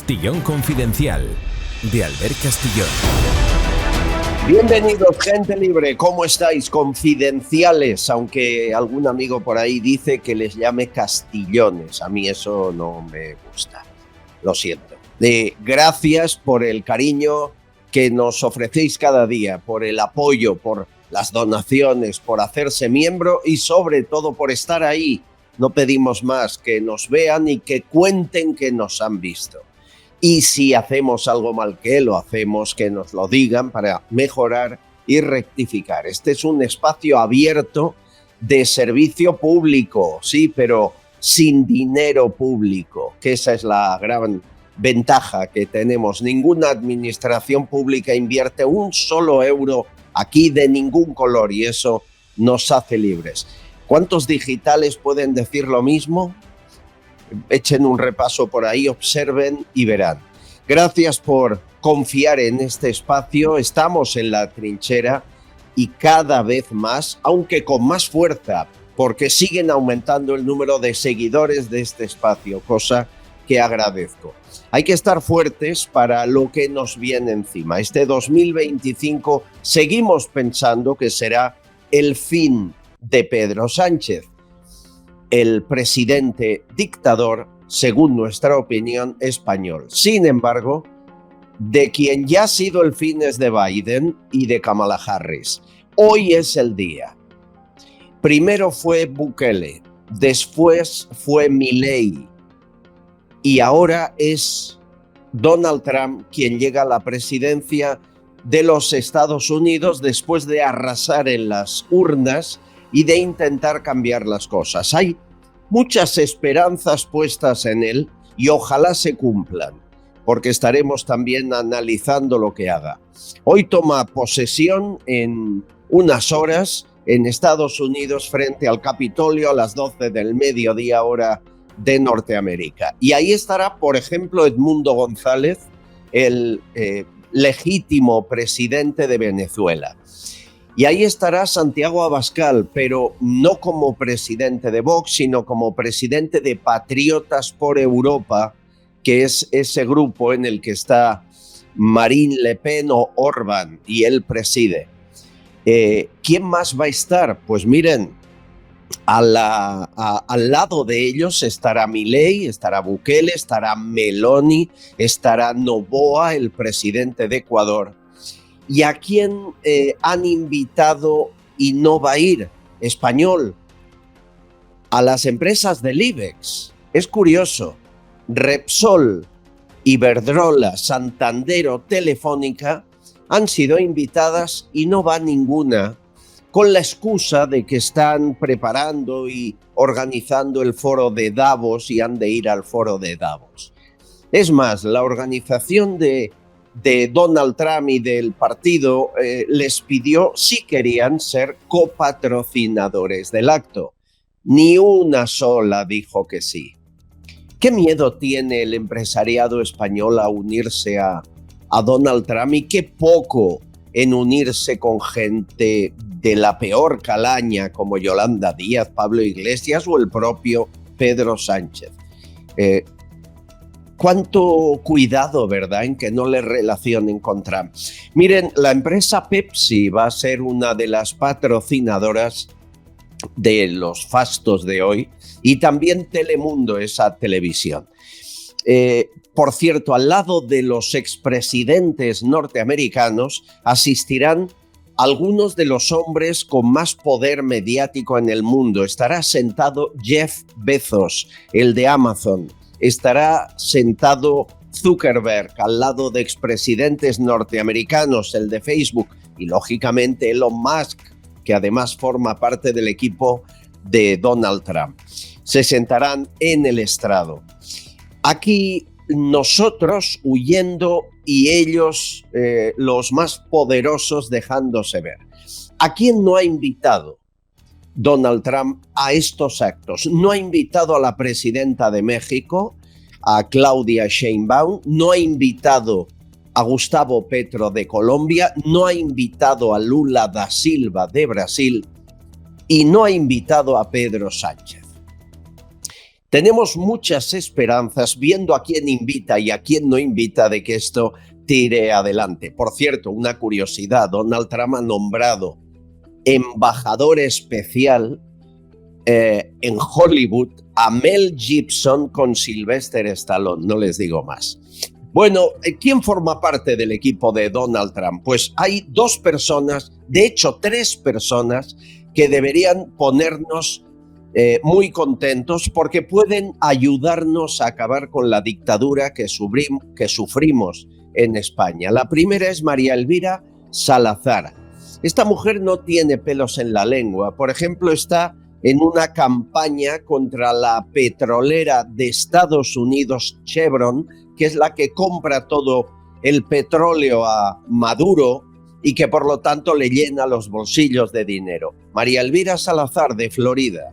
Castillón Confidencial, de Albert Castillón. Bienvenidos, gente libre. ¿Cómo estáis, confidenciales? Aunque algún amigo por ahí dice que les llame castillones. A mí eso no me gusta. Lo siento. Gracias por el cariño que nos ofrecéis cada día, por el apoyo, por las donaciones, por hacerse miembro y sobre todo por estar ahí. No pedimos más, que nos vean y que cuenten que nos han visto. Y si hacemos algo mal, que lo hacemos, que nos lo digan para mejorar y rectificar. Este es un espacio abierto de servicio público, sí, pero sin dinero público, que esa es la gran ventaja que tenemos. Ninguna administración pública invierte un solo euro aquí de ningún color y eso nos hace libres. ¿Cuántos digitales pueden decir lo mismo? Echen un repaso por ahí, observen y verán. Gracias por confiar en este espacio. Estamos en la trinchera y cada vez más, aunque con más fuerza, porque siguen aumentando el número de seguidores de este espacio, cosa que agradezco. Hay que estar fuertes para lo que nos viene encima. Este 2025 seguimos pensando que será el fin de Pedro Sánchez, el presidente dictador, según nuestra opinión, español. Sin embargo, de quien ya ha sido el fin es de Biden y de Kamala Harris. Hoy es el día. Primero fue Bukele, después fue Milei y ahora es Donald Trump quien llega a la presidencia de los Estados Unidos después de arrasar en las urnas y de intentar cambiar las cosas. Hay muchas esperanzas puestas en él y ojalá se cumplan, porque estaremos también analizando lo que haga. Hoy toma posesión en unas horas en Estados Unidos frente al Capitolio a las 12 del mediodía hora de Norteamérica. Y ahí estará, por ejemplo, Edmundo González, el legítimo presidente de Venezuela. Y ahí estará Santiago Abascal, pero no como presidente de Vox, sino como presidente de Patriotas por Europa, que es ese grupo en el que está Marine Le Pen o Orbán, y él preside. ¿Quién más va a estar? Pues miren, al lado de ellos estará Milei, estará Bukele, estará Meloni, estará Noboa, el presidente de Ecuador. ¿Y a quién han invitado y no va a ir? Español. A las empresas del IBEX. Es curioso. Repsol, Iberdrola, Santander o Telefónica han sido invitadas y no va ninguna, con la excusa de que están preparando y organizando el foro de Davos y han de ir al foro de Davos. Es más, la organización de Donald Trump y del partido les pidió si querían ser copatrocinadores del acto. Ni una sola dijo que sí. ¿Qué miedo tiene el empresariado español a unirse a Donald Trump y qué poco en unirse con gente de la peor calaña como Yolanda Díaz, Pablo Iglesias o el propio Pedro Sánchez? Cuánto cuidado, ¿verdad?, en que no le relacionen con Trump. Miren, la empresa Pepsi va a ser una de las patrocinadoras de los fastos de hoy y también Telemundo, esa televisión. Por cierto, al lado de los expresidentes norteamericanos asistirán algunos de los hombres con más poder mediático en el mundo. Estará sentado Jeff Bezos, el de Amazon. Estará sentado Zuckerberg al lado de expresidentes norteamericanos, el de Facebook, y lógicamente Elon Musk, que además forma parte del equipo de Donald Trump. Se sentarán en el estrado. Aquí nosotros huyendo y ellos, los más poderosos, dejándose ver. ¿A quién no ha invitado Donald Trump a estos actos? No ha invitado a la presidenta de México, a Claudia Sheinbaum, no ha invitado a Gustavo Petro de Colombia, no ha invitado a Lula da Silva de Brasil y no ha invitado a Pedro Sánchez. Tenemos muchas esperanzas viendo a quién invita y a quién no invita de que esto tire adelante. Por cierto, una curiosidad, Donald Trump ha nombrado embajador especial en Hollywood a Mel Gibson con Sylvester Stallone, no les digo más. Bueno, ¿quién forma parte del equipo de Donald Trump? Pues hay 2 personas, de hecho 3 personas, que deberían ponernos muy contentos porque pueden ayudarnos a acabar con la dictadura que sufrimos en España. La primera es María Elvira Salazar. Esta mujer no tiene pelos en la lengua. Por ejemplo, está en una campaña contra la petrolera de Estados Unidos, Chevron, que es la que compra todo el petróleo a Maduro y que por lo tanto le llena los bolsillos de dinero. María Elvira Salazar, de Florida.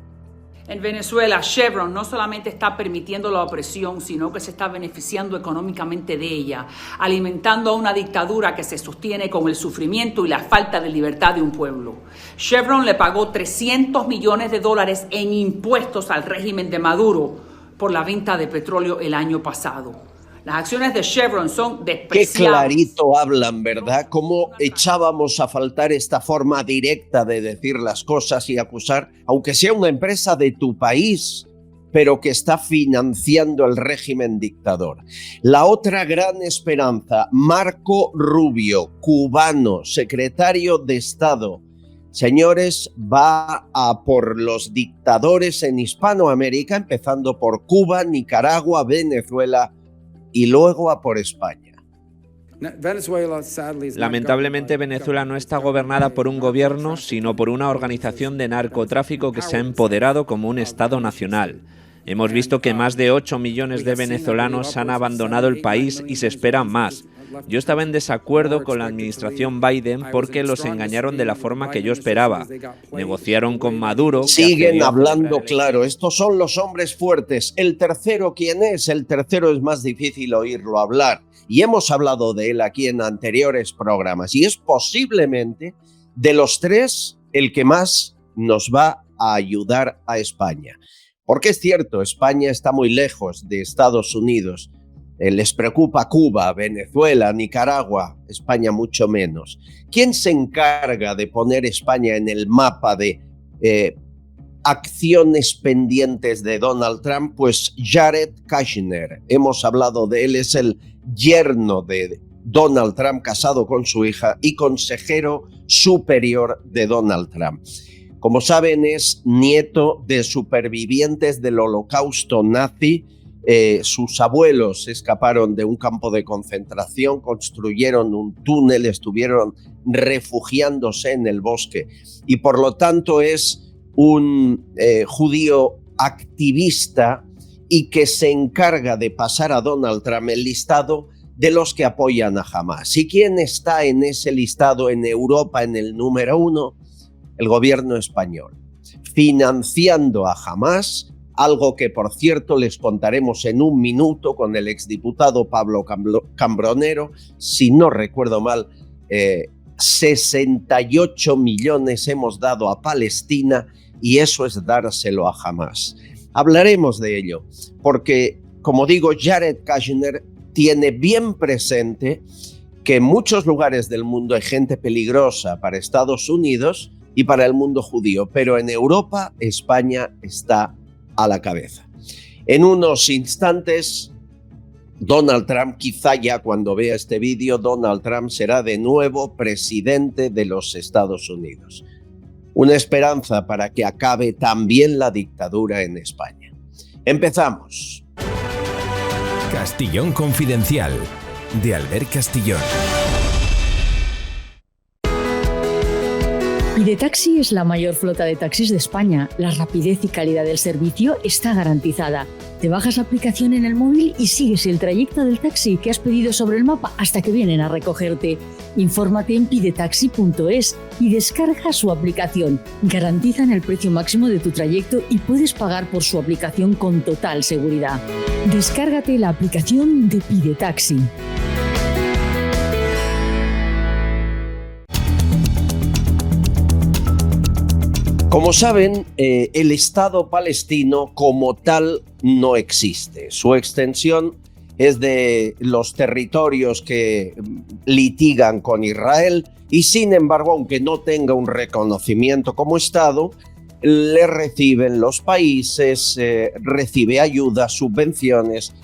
En Venezuela, Chevron no solamente está permitiendo la opresión, sino que se está beneficiando económicamente de ella, alimentando a una dictadura que se sostiene con el sufrimiento y la falta de libertad de un pueblo. Chevron le pagó $300 millones en impuestos al régimen de Maduro por la venta de petróleo el año pasado. Las acciones de Chevron son despreciables. Qué clarito hablan, ¿verdad? Cómo echábamos a faltar esta forma directa de decir las cosas y acusar, aunque sea una empresa de tu país, pero que está financiando el régimen dictador. La otra gran esperanza, Marco Rubio, cubano, secretario de Estado. Señores, va a por los dictadores en Hispanoamérica, empezando por Cuba, Nicaragua, Venezuela, y luego a por España. Lamentablemente, Venezuela no está gobernada por un gobierno, sino por una organización de narcotráfico que se ha empoderado como un Estado nacional. Hemos visto que más de 8 millones de venezolanos han abandonado el país y se esperan más. Yo estaba en desacuerdo con la administración Biden porque los engañaron de la forma que yo esperaba. Negociaron con Maduro. Siguen hablando claro, estos son los hombres fuertes. ¿El tercero quién es? El tercero es más difícil oírlo hablar. Y hemos hablado de él aquí en anteriores programas. Y es posiblemente de los 3 el que más nos va a ayudar a España. Porque es cierto, España está muy lejos de Estados Unidos. Les preocupa Cuba, Venezuela, Nicaragua, España mucho menos. ¿Quién se encarga de poner España en el mapa de acciones pendientes de Donald Trump? Pues Jared Kushner. Hemos hablado de él, es el yerno de Donald Trump, casado con su hija y consejero superior de Donald Trump. Como saben, es nieto de supervivientes del Holocausto nazi. Sus abuelos escaparon de un campo de concentración, construyeron un túnel, estuvieron refugiándose en el bosque y por lo tanto es un judío activista y que se encarga de pasar a Donald Trump el listado de los que apoyan a Hamas. ¿Y quién está en ese listado en Europa en el número 1? El gobierno español, financiando a Hamas. Algo que, por cierto, les contaremos en un minuto con el exdiputado Pablo Cambronero. Si no recuerdo mal, 68 millones hemos dado a Palestina y eso es dárselo a Hamas. Hablaremos de ello porque, como digo, Jared Kushner tiene bien presente que en muchos lugares del mundo hay gente peligrosa para Estados Unidos y para el mundo judío, pero en Europa, España está a la cabeza. En unos instantes, Donald Trump, quizá ya cuando vea este vídeo, Donald Trump será de nuevo presidente de los Estados Unidos. Una esperanza para que acabe también la dictadura en España. Empezamos. Castillón Confidencial, de Albert Castillón. Pidetaxi es la mayor flota de taxis de España. La rapidez y calidad del servicio está garantizada. Te bajas la aplicación en el móvil y sigues el trayecto del taxi que has pedido sobre el mapa hasta que vienen a recogerte. Infórmate en pidetaxi.es y descarga su aplicación. Garantizan el precio máximo de tu trayecto y puedes pagar por su aplicación con total seguridad. Descárgate la aplicación de Pidetaxi. Como saben, el Estado palestino como tal no existe. Su extensión es de los territorios que litigan con Israel y, sin embargo, aunque no tenga un reconocimiento como Estado, le reciben los países, recibe ayudas, subvenciones.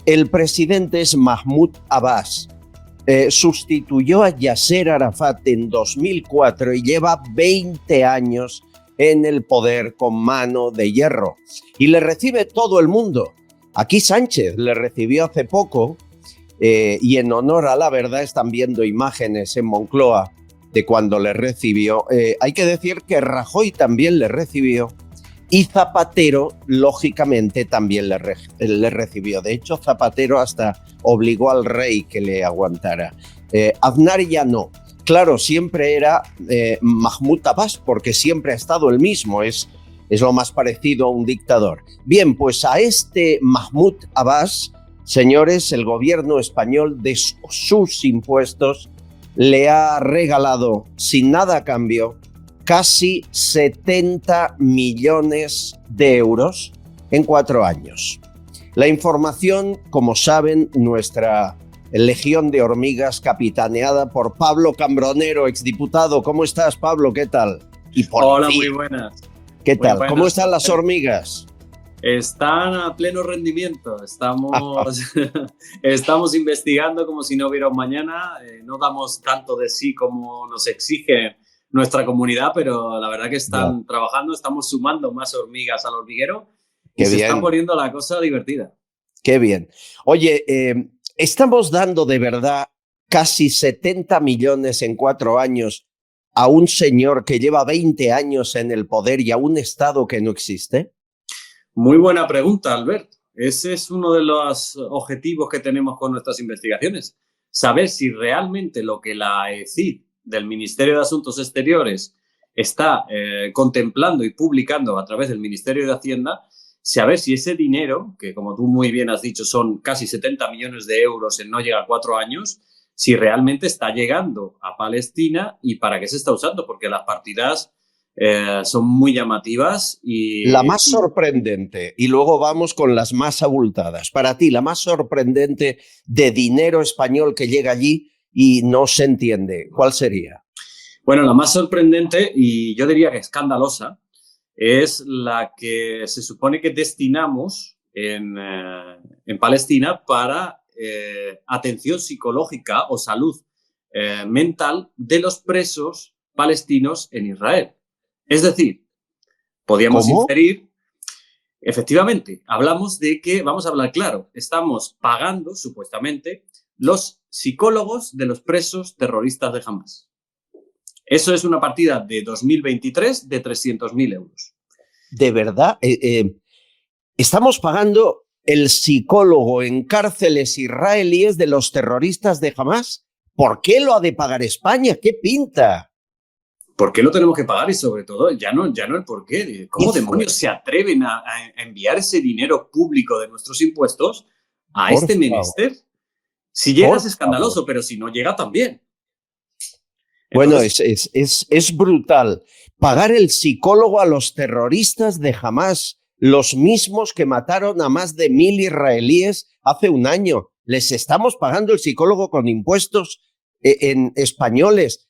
El presidente es Mahmoud Abbas. Sustituyó a Yasser Arafat en 2004 y lleva 20 años en el poder con mano de hierro. Y le recibe todo el mundo. Aquí Sánchez le recibió hace poco y en honor a la verdad están viendo imágenes en Moncloa de cuando le recibió. Hay que decir que Rajoy también le recibió y Zapatero, lógicamente, también le recibió. De hecho, Zapatero hasta obligó al rey que le aguantara. Aznar ya no. Claro, siempre era Mahmoud Abbas, porque siempre ha estado el mismo, es lo más parecido a un dictador. Bien, pues a este Mahmoud Abbas, señores, el gobierno español de sus impuestos le ha regalado, sin nada a cambio, casi 70 millones de euros en 4 años. La información, como saben, nuestra Legión de Hormigas, capitaneada por Pablo Cambronero, exdiputado. ¿Cómo estás, Pablo? ¿Qué tal? Hola, muy buenas. ¿Qué tal? Buenas. ¿Cómo están las hormigas? Están a pleno rendimiento. Estamos investigando como si no hubiera un mañana. No damos tanto de sí como nos exige nuestra comunidad, pero la verdad que están trabajando. Estamos sumando más hormigas al hormiguero y se está poniendo la cosa divertida. Qué bien. Oye, estamos dando de verdad casi 70 millones en 4 años a un señor que lleva 20 años en el poder y a un Estado que no existe. Muy buena pregunta, Albert. Ese es uno de los objetivos que tenemos con nuestras investigaciones. Saber si realmente lo que la ECID del Ministerio de Asuntos Exteriores está contemplando y publicando a través del Ministerio de Hacienda, saber si ese dinero, que como tú muy bien has dicho son casi 70 millones de euros en no llega a 4 años, si realmente está llegando a Palestina y para qué se está usando, porque las partidas son muy llamativas. La más sorprendente, y luego vamos con las más abultadas. Para ti, la más sorprendente de dinero español que llega allí y no se entiende, ¿cuál sería? Bueno, la más sorprendente, y yo diría que escandalosa, es la que se supone que destinamos en Palestina para atención psicológica o salud mental de los presos palestinos en Israel. Es decir, podríamos inferir, efectivamente, hablamos de que, vamos a hablar claro, estamos pagando, supuestamente, los psicólogos de los presos terroristas de Hamás. Eso es una partida de 2023 de 300.000 euros. ¿De verdad? Estamos pagando el psicólogo en cárceles israelíes de los terroristas de Hamás. ¿Por qué lo ha de pagar España? ¿Qué pinta? ¿Por qué lo tenemos que pagar? Y sobre todo, ya no el por qué. ¿Cómo demonios se atreven a enviar ese dinero público de nuestros impuestos a este menester? Si llega es escandaloso, pero si no llega también. Entonces, bueno, es brutal. Pagar el psicólogo a los terroristas de Hamás, los mismos que mataron a más de 1.000 israelíes hace un año. Les estamos pagando el psicólogo con impuestos en españoles.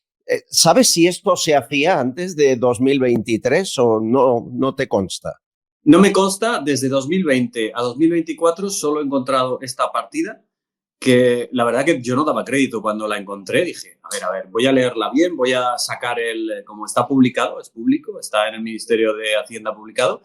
¿Sabes si esto se hacía antes de 2023 o no te consta? No me consta. Desde 2020 a 2024 solo he encontrado esta partida, que la verdad que yo no daba crédito cuando la encontré. Dije, a ver, voy a leerla bien, voy a sacar como está publicado, es público, está en el Ministerio de Hacienda publicado,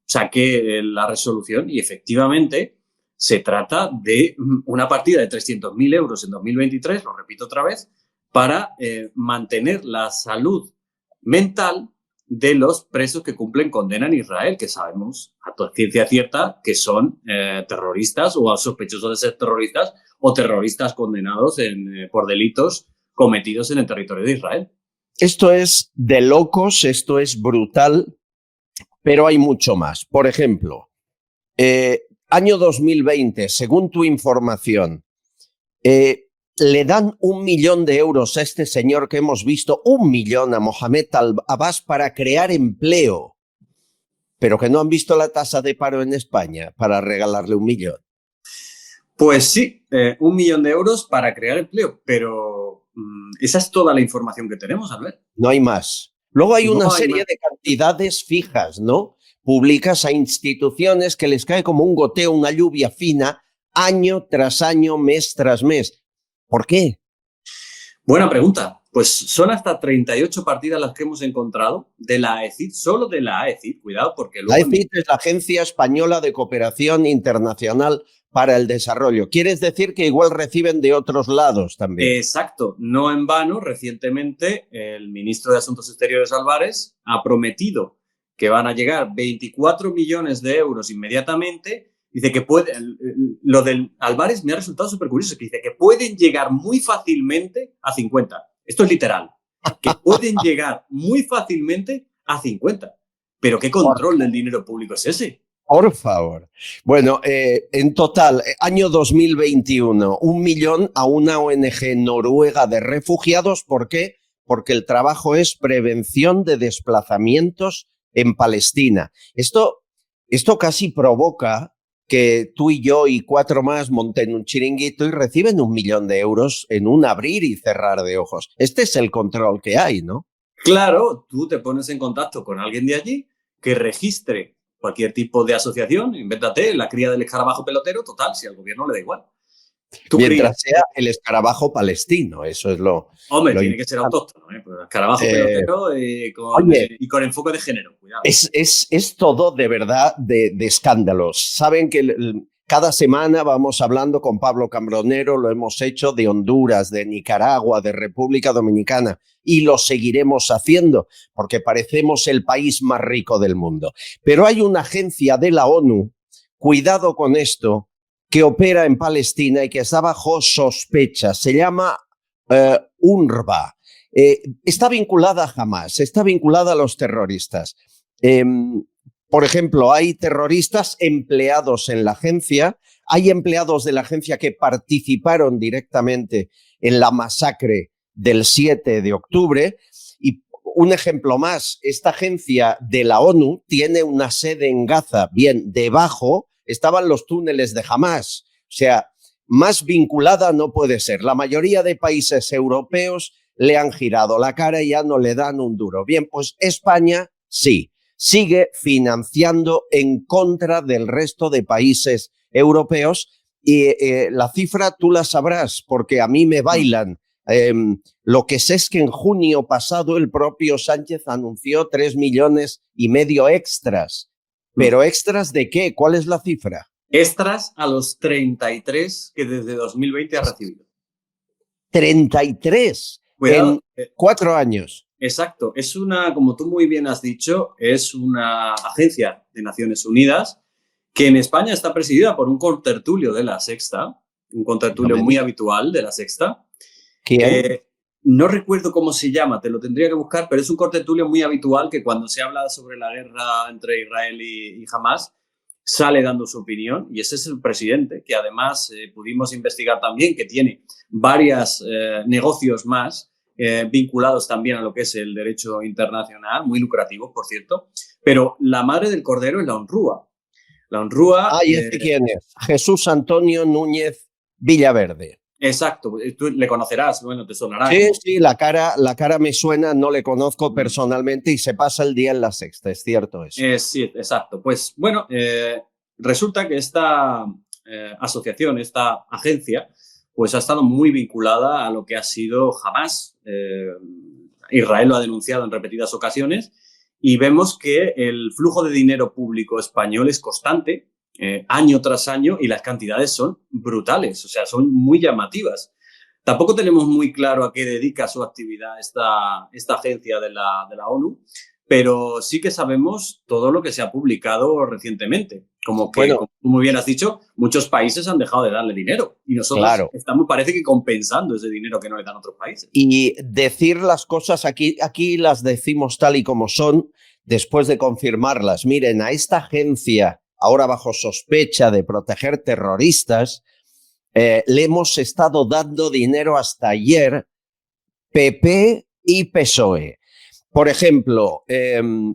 saqué la resolución y efectivamente se trata de una partida de 300.000 euros en 2023, lo repito otra vez, para mantener la salud mental de los presos que cumplen condena en Israel, que sabemos a ciencia cierta que son terroristas o sospechosos de ser terroristas o terroristas condenados por delitos cometidos en el territorio de Israel. Esto es de locos, esto es brutal, pero hay mucho más. Por ejemplo, año 2020, según tu información, le dan 1 millón de euros a este señor que hemos visto, 1 millón a Mohamed Abbas para crear empleo, pero que no han visto la tasa de paro en España para regalarle 1 millón. Pues sí, 1 millón de euros para crear empleo, pero esa es toda la información que tenemos, Albert. No hay más. Luego hay una No hay serie más. de cantidades fijas, ¿no? Públicas a instituciones que les cae como un goteo, una lluvia fina, año tras año, mes tras mes. ¿Por qué? Buena pregunta. Pues son hasta 38 partidas las que hemos encontrado de la AECID, solo de la AECID, cuidado, porque luego... La AECID es la Agencia Española de Cooperación Internacional para el Desarrollo. ¿Quieres decir que igual reciben de otros lados también? Exacto. No en vano, recientemente el ministro de Asuntos Exteriores, Álvarez, ha prometido que van a llegar 24 millones de euros inmediatamente. Dice que lo del Álvarez me ha resultado súper curioso, que dice que pueden llegar muy fácilmente a 50. Esto es literal, que pueden llegar muy fácilmente a 50. Pero ¿qué control del dinero público es ese? Por favor. Bueno, en total, año 2021, 1 millón a una ONG noruega de refugiados. ¿Por qué? Porque el trabajo es prevención de desplazamientos en Palestina. Esto casi provoca que tú y yo y 4 más monten un chiringuito y reciben 1 millón de euros en un abrir y cerrar de ojos. Este es el control que hay, ¿no? Claro, tú te pones en contacto con alguien de allí que registre cualquier tipo de asociación, invéntate la cría del escarabajo pelotero, total, si al gobierno le da igual. Mientras sea el escarabajo palestino, eso es lo... Hombre, tiene que ser autóctono, pero escarabajo pelotero y con enfoque de género, cuidado. Es todo de verdad de escándalos. Saben que cada semana vamos hablando con Pablo Cambronero, lo hemos hecho de Honduras, de Nicaragua, de República Dominicana, y lo seguiremos haciendo porque parecemos el país más rico del mundo. Pero hay una agencia de la ONU, cuidado con esto, que opera en Palestina y que está bajo sospecha. Se llama UNRWA. Está vinculada a Hamas, está vinculada a los terroristas. Por ejemplo, hay terroristas empleados en la agencia, hay empleados de la agencia que participaron directamente en la masacre del 7 de octubre. Y un ejemplo más, esta agencia de la ONU tiene una sede en Gaza. Bien, debajo estaban los túneles de Hamas. O sea, más vinculada no puede ser. La mayoría de países europeos le han girado la cara y ya no le dan un duro. Bien, pues España sí, sigue financiando en contra del resto de países europeos y la cifra tú la sabrás porque a mí me bailan. Lo que sé es que en junio pasado el propio Sánchez anunció 3,5 millones extras. ¿Pero extras de qué? ¿Cuál es la cifra? Extras a los 33 que desde 2020 ha recibido. 33 Cuidado, en 4 años. Exacto. Es una, como tú muy bien has dicho, es una agencia de Naciones Unidas que en España está presidida por un contertulio de La Sexta, un contertulio muy habitual de La Sexta. ¿Quién? No recuerdo cómo se llama, te lo tendría que buscar, pero es un contertulio muy habitual que cuando se habla sobre la guerra entre Israel y Hamas sale dando su opinión y ese es el presidente, que además pudimos investigar también que tiene varios negocios más vinculados también a lo que es el derecho internacional, muy lucrativos, por cierto, pero la madre del cordero es la UNRWA. La UNRWA... ¿Y este quién es? Jesús Antonio Núñez Villaverde. Exacto, tú le conocerás, bueno, te sonará. Sí, la cara me suena, no le conozco personalmente y se pasa el día en La Sexta, es cierto eso. Sí, exacto. Pues bueno, resulta que esta asociación, esta agencia, pues ha estado muy vinculada a lo que ha sido Hamas. Israel lo ha denunciado en repetidas ocasiones y vemos que el flujo de dinero público español es constante, año tras año, y las cantidades son brutales, o sea, son muy llamativas. Tampoco tenemos muy claro a qué dedica su actividad esta agencia de la ONU, pero sí que sabemos todo lo que se ha publicado recientemente. Como que, como tú muy bien has dicho, muchos países han dejado de darle dinero y nosotros estamos, parece que compensando ese dinero que no le dan otros países. Y decir las cosas aquí las decimos tal y como son después de confirmarlas. Miren, a esta agencia, ahora bajo sospecha de proteger terroristas, le hemos estado dando dinero hasta ayer, PP y PSOE. Por ejemplo,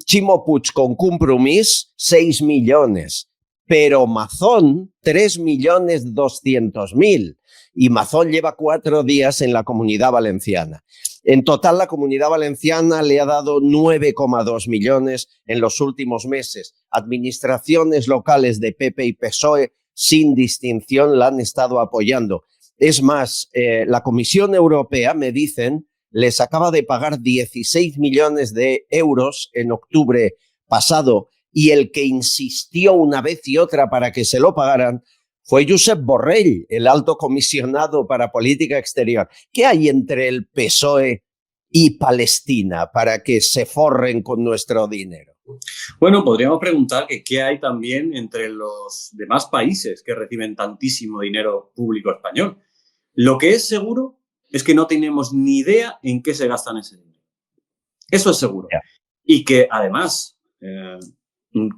Ximo Puig con Compromís, 6 millones, pero Mazón, 3.200.000. Y Mazón lleva 4 días en la Comunidad Valenciana. En total, la Comunidad Valenciana le ha dado 9,2 millones en los últimos meses. Administraciones locales de PP y PSOE, sin distinción, la han estado apoyando. Es más, la Comisión Europea, me dicen, les acaba de pagar 16 millones de euros en octubre pasado, y el que insistió una vez y otra para que se lo pagaran fue Josep Borrell, el alto comisionado para política exterior. ¿Qué hay entre el PSOE y Palestina para que se forren con nuestro dinero? Bueno, podríamos preguntar que qué hay también entre los demás países que reciben tantísimo dinero público español. Lo que es seguro es que no tenemos ni idea en qué se gastan ese dinero. Eso es seguro. Yeah. Y que además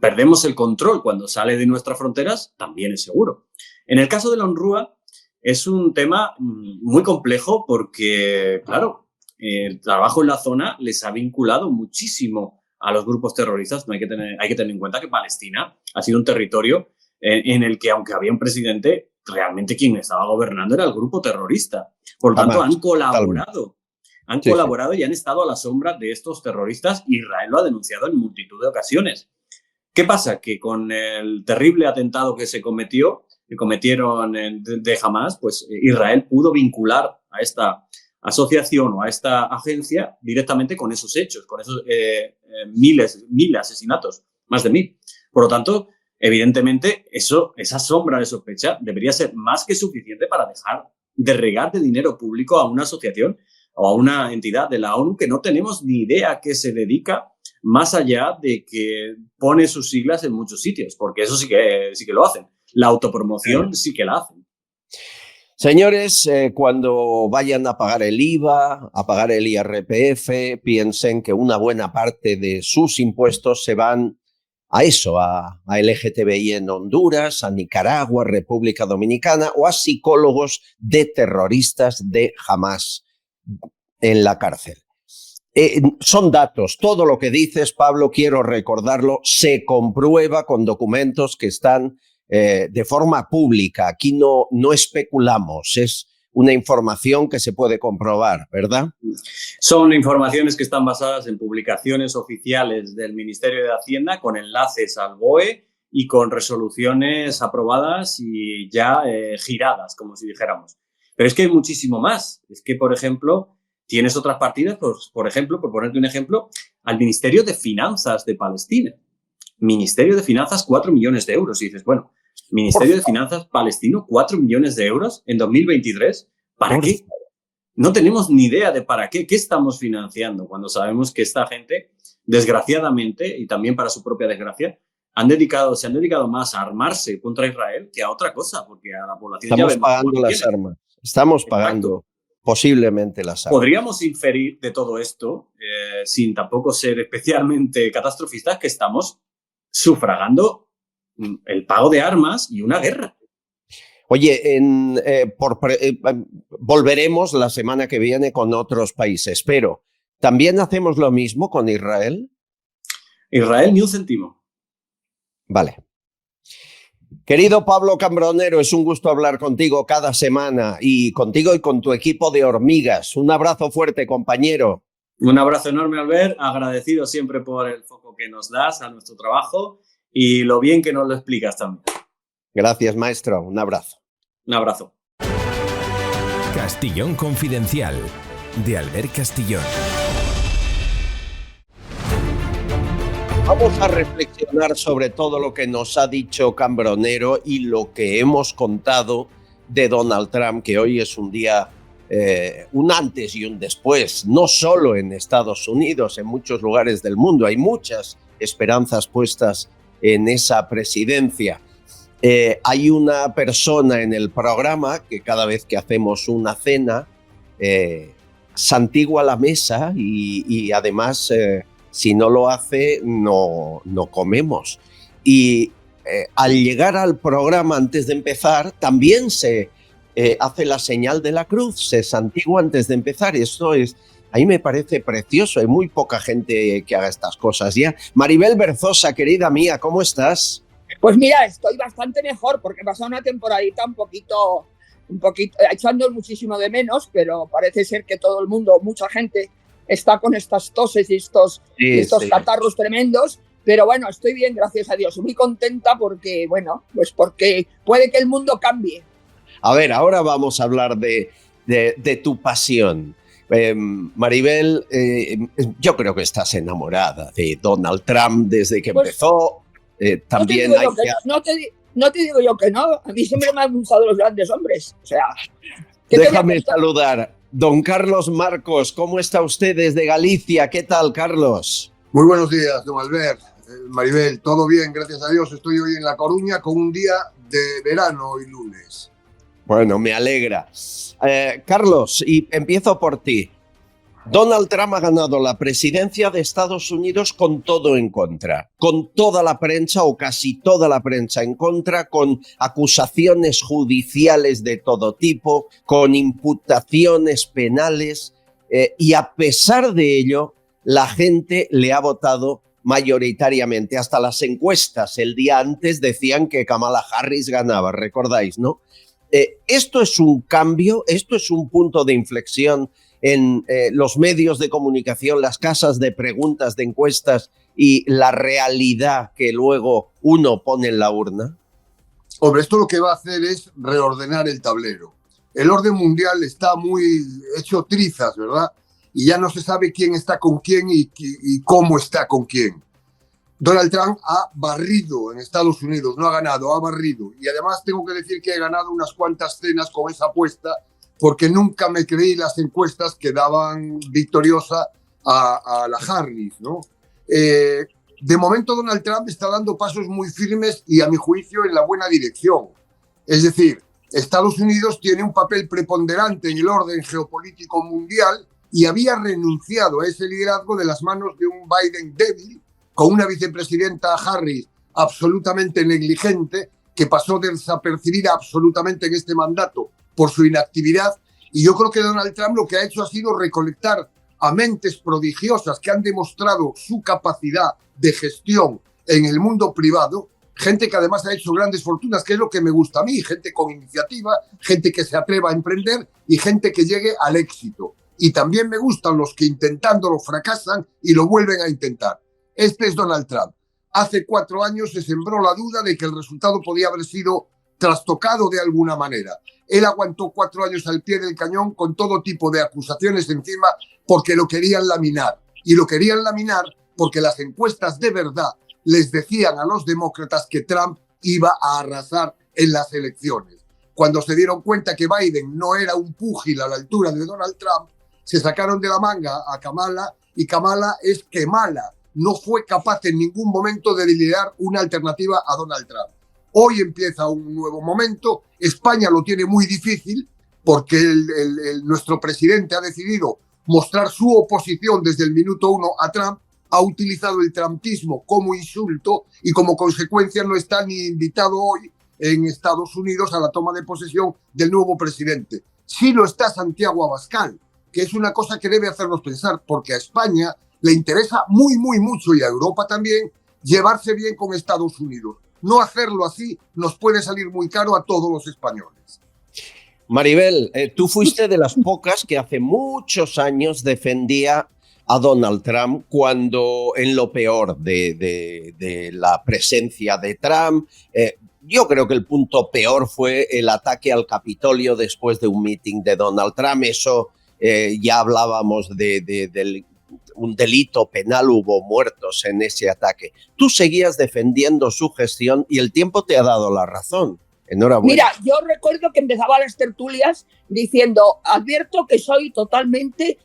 perdemos el control cuando sale de nuestras fronteras, también es seguro. En el caso de la UNRWA es un tema muy complejo porque, claro, el trabajo en la zona les ha vinculado muchísimo a los grupos terroristas. Hay que tener en cuenta que Palestina ha sido un territorio en el que, aunque había un presidente, realmente quien estaba gobernando era el grupo terrorista. Por lo tanto, han colaborado y han estado a la sombra de estos terroristas. Israel lo ha denunciado en multitud de ocasiones. ¿Qué pasa? Que con el terrible atentado que cometieron de Hamas, pues Israel pudo vincular a esta asociación o a esta agencia directamente con esos hechos, con esos mil asesinatos, más de 1.000. Por lo tanto, evidentemente, esa sombra de sospecha debería ser más que suficiente para dejar de regar de dinero público a una asociación o a una entidad de la ONU que no tenemos ni idea a qué se dedica, más allá de que pone sus siglas en muchos sitios, porque eso sí que lo hacen. La autopromoción sí que la hacen. Señores, cuando vayan a pagar el IVA, a pagar el IRPF, piensen que una buena parte de sus impuestos se van a eso, a LGTBI en Honduras, a Nicaragua, República Dominicana o a psicólogos de terroristas de Hamas en la cárcel. Son datos. Todo lo que dices, Pablo, quiero recordarlo, se comprueba con documentos que están de forma pública. Aquí no especulamos, es una información que se puede comprobar, ¿verdad? Son informaciones que están basadas en publicaciones oficiales del Ministerio de Hacienda con enlaces al BOE y con resoluciones aprobadas y ya giradas, como si dijéramos. Pero es que hay muchísimo más. Es que, por ejemplo, tienes otras partidas, pues, por ejemplo, por ponerte un ejemplo, al Ministerio de Finanzas de Palestina. Ministerio de Finanzas, 4 millones de euros. Y dices, bueno, Ministerio de Finanzas palestino, 4 millones de euros en 2023. ¿Para qué? No tenemos ni idea de para qué. ¿Qué estamos financiando? Cuando sabemos que esta gente, desgraciadamente, y también para su propia desgracia, se han dedicado más a armarse contra Israel que a otra cosa, porque a la población estamos pagando las armas. Estamos pagando posiblemente las armas. Podríamos inferir de todo esto, sin tampoco ser especialmente catastrofistas, que estamos sufragando el pago de armas y una guerra. Oye, volveremos la semana que viene con otros países, pero ¿también hacemos lo mismo con Israel? Israel ni un céntimo. Vale. Querido Pablo Cambronero, es un gusto hablar contigo cada semana y contigo y con tu equipo de hormigas. Un abrazo fuerte, compañero. Un abrazo enorme, Albert. Agradecido siempre por el foco que nos das a nuestro trabajo y lo bien que nos lo explicas también. Gracias, maestro. Un abrazo. Un abrazo. Castillón Confidencial, de Albert Castillón. Vamos a reflexionar sobre todo lo que nos ha dicho Cambronero y lo que hemos contado de Donald Trump, que hoy es un día, un antes y un después, no solo en Estados Unidos, en muchos lugares del mundo. Hay muchas esperanzas puestas en esa presidencia. Hay una persona en el programa que cada vez que hacemos una cena santigua la mesa y además si no lo hace no comemos. Y al llegar al programa antes de empezar también se hace la señal de la cruz, se santigua antes de empezar. Esto es, a mí me parece precioso. Hay muy poca gente que haga estas cosas ya. Maribel Berzosa, querida mía, ¿cómo estás? Pues mira, estoy bastante mejor porque he pasado una temporadita un poquito, echando muchísimo de menos, pero parece ser que todo el mundo, mucha gente, está con estas toses y estos catarros tremendos. Pero bueno, estoy bien, gracias a Dios. Muy contenta porque, bueno, pues porque puede que el mundo cambie. A ver, ahora vamos a hablar de tu pasión. Maribel, yo creo que estás enamorada de Donald Trump desde que empezó. También no te digo yo que no. A mí siempre me han gustado los grandes hombres. O sea, déjame saludar. Don Carlos Marcos, ¿cómo está usted desde Galicia? ¿Qué tal, Carlos? Muy buenos días, don Albert. Maribel, todo bien, gracias a Dios. Estoy hoy en La Coruña con un día de verano hoy lunes. Bueno, me alegra. Carlos, y empiezo por ti. Donald Trump ha ganado la presidencia de Estados Unidos con todo en contra, con toda la prensa o casi toda la prensa en contra, con acusaciones judiciales de todo tipo, con imputaciones penales, y a pesar de ello, la gente le ha votado mayoritariamente. Hasta las encuestas el día antes decían que Kamala Harris ganaba, recordáis, ¿no? Esto es un cambio, esto es un punto de inflexión en los medios de comunicación, las casas de preguntas, de encuestas y la realidad que luego uno pone en la urna. Hombre, esto lo que va a hacer es reordenar el tablero. El orden mundial está muy hecho trizas, ¿verdad? Y ya no se sabe quién está con quién y cómo está con quién. Donald Trump ha barrido en Estados Unidos, no ha ganado, ha barrido. Y además tengo que decir que he ganado unas cuantas cenas con esa apuesta porque nunca me creí las encuestas que daban victoriosa a la Harris, ¿no? De momento Donald Trump está dando pasos muy firmes y a mi juicio en la buena dirección. Es decir, Estados Unidos tiene un papel preponderante en el orden geopolítico mundial y había renunciado a ese liderazgo de las manos de un Biden débil, con una vicepresidenta Harris absolutamente negligente, que pasó desapercibida absolutamente en este mandato por su inactividad. Y yo creo que Donald Trump lo que ha hecho ha sido recolectar a mentes prodigiosas que han demostrado su capacidad de gestión en el mundo privado, gente que además ha hecho grandes fortunas, que es lo que me gusta a mí, gente con iniciativa, gente que se atreva a emprender y gente que llegue al éxito. Y también me gustan los que intentándolo fracasan y lo vuelven a intentar. Este es Donald Trump. Hace 4 años se sembró la duda de que el resultado podía haber sido trastocado de alguna manera. Él aguantó 4 años al pie del cañón con todo tipo de acusaciones encima porque lo querían laminar. Y lo querían laminar porque las encuestas de verdad les decían a los demócratas que Trump iba a arrasar en las elecciones. Cuando se dieron cuenta que Biden no era un púgil a la altura de Donald Trump, se sacaron de la manga a Kamala, y Kamala es Kemala. No fue capaz en ningún momento de liderar una alternativa a Donald Trump. Hoy empieza un nuevo momento. España lo tiene muy difícil porque nuestro presidente ha decidido mostrar su oposición desde el minuto 1 a Trump, ha utilizado el trumpismo como insulto y como consecuencia no está ni invitado hoy en Estados Unidos a la toma de posesión del nuevo presidente. Sí lo está Santiago Abascal, que es una cosa que debe hacernos pensar, porque a España le interesa muy, muy mucho, y a Europa también, llevarse bien con Estados Unidos. No hacerlo así nos puede salir muy caro a todos los españoles. Maribel, tú fuiste de las pocas que hace muchos años defendía a Donald Trump cuando en lo peor de la presencia de Trump. Yo creo que el punto peor fue el ataque al Capitolio después de un meeting de Donald Trump. Eso ya hablábamos de un delito penal, hubo muertos en ese ataque. Tú seguías defendiendo su gestión y el tiempo te ha dado la razón. Enhorabuena. Mira, yo recuerdo que empezaba las tertulias diciendo, advierto que soy totalmente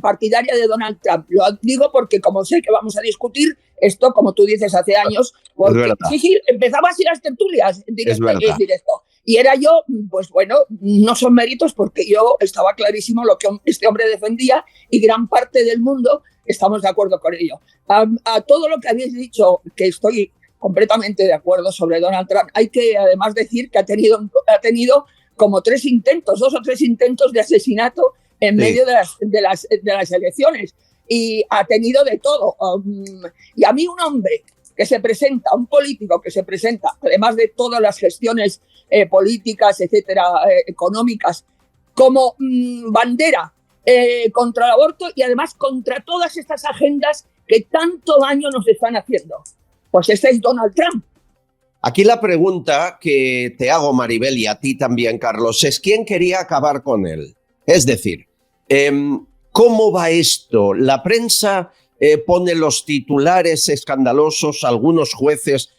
partidaria de Donald Trump. Lo digo porque como sé que vamos a discutir esto, como tú dices, hace años, porque sí, empezaba así las tertulias en directo. Y era yo, pues bueno, no son méritos porque yo estaba clarísimo lo que este hombre defendía y gran parte del mundo estamos de acuerdo con ello. A todo lo que habéis dicho, que estoy completamente de acuerdo sobre Donald Trump, hay que además decir que ha tenido como 2 o 3 intentos de asesinato en medio de las elecciones. Y ha tenido de todo. Y a mí un hombre que se presenta, un político que se presenta, además de todas las gestiones políticas, etcétera, económicas, como bandera contra el aborto y además contra todas estas agendas que tanto daño nos están haciendo. Pues ese es Donald Trump. Aquí la pregunta que te hago, Maribel, y a ti también, Carlos, es ¿quién quería acabar con él? Es decir, ¿cómo va esto? La prensa pone los titulares escandalosos, algunos jueces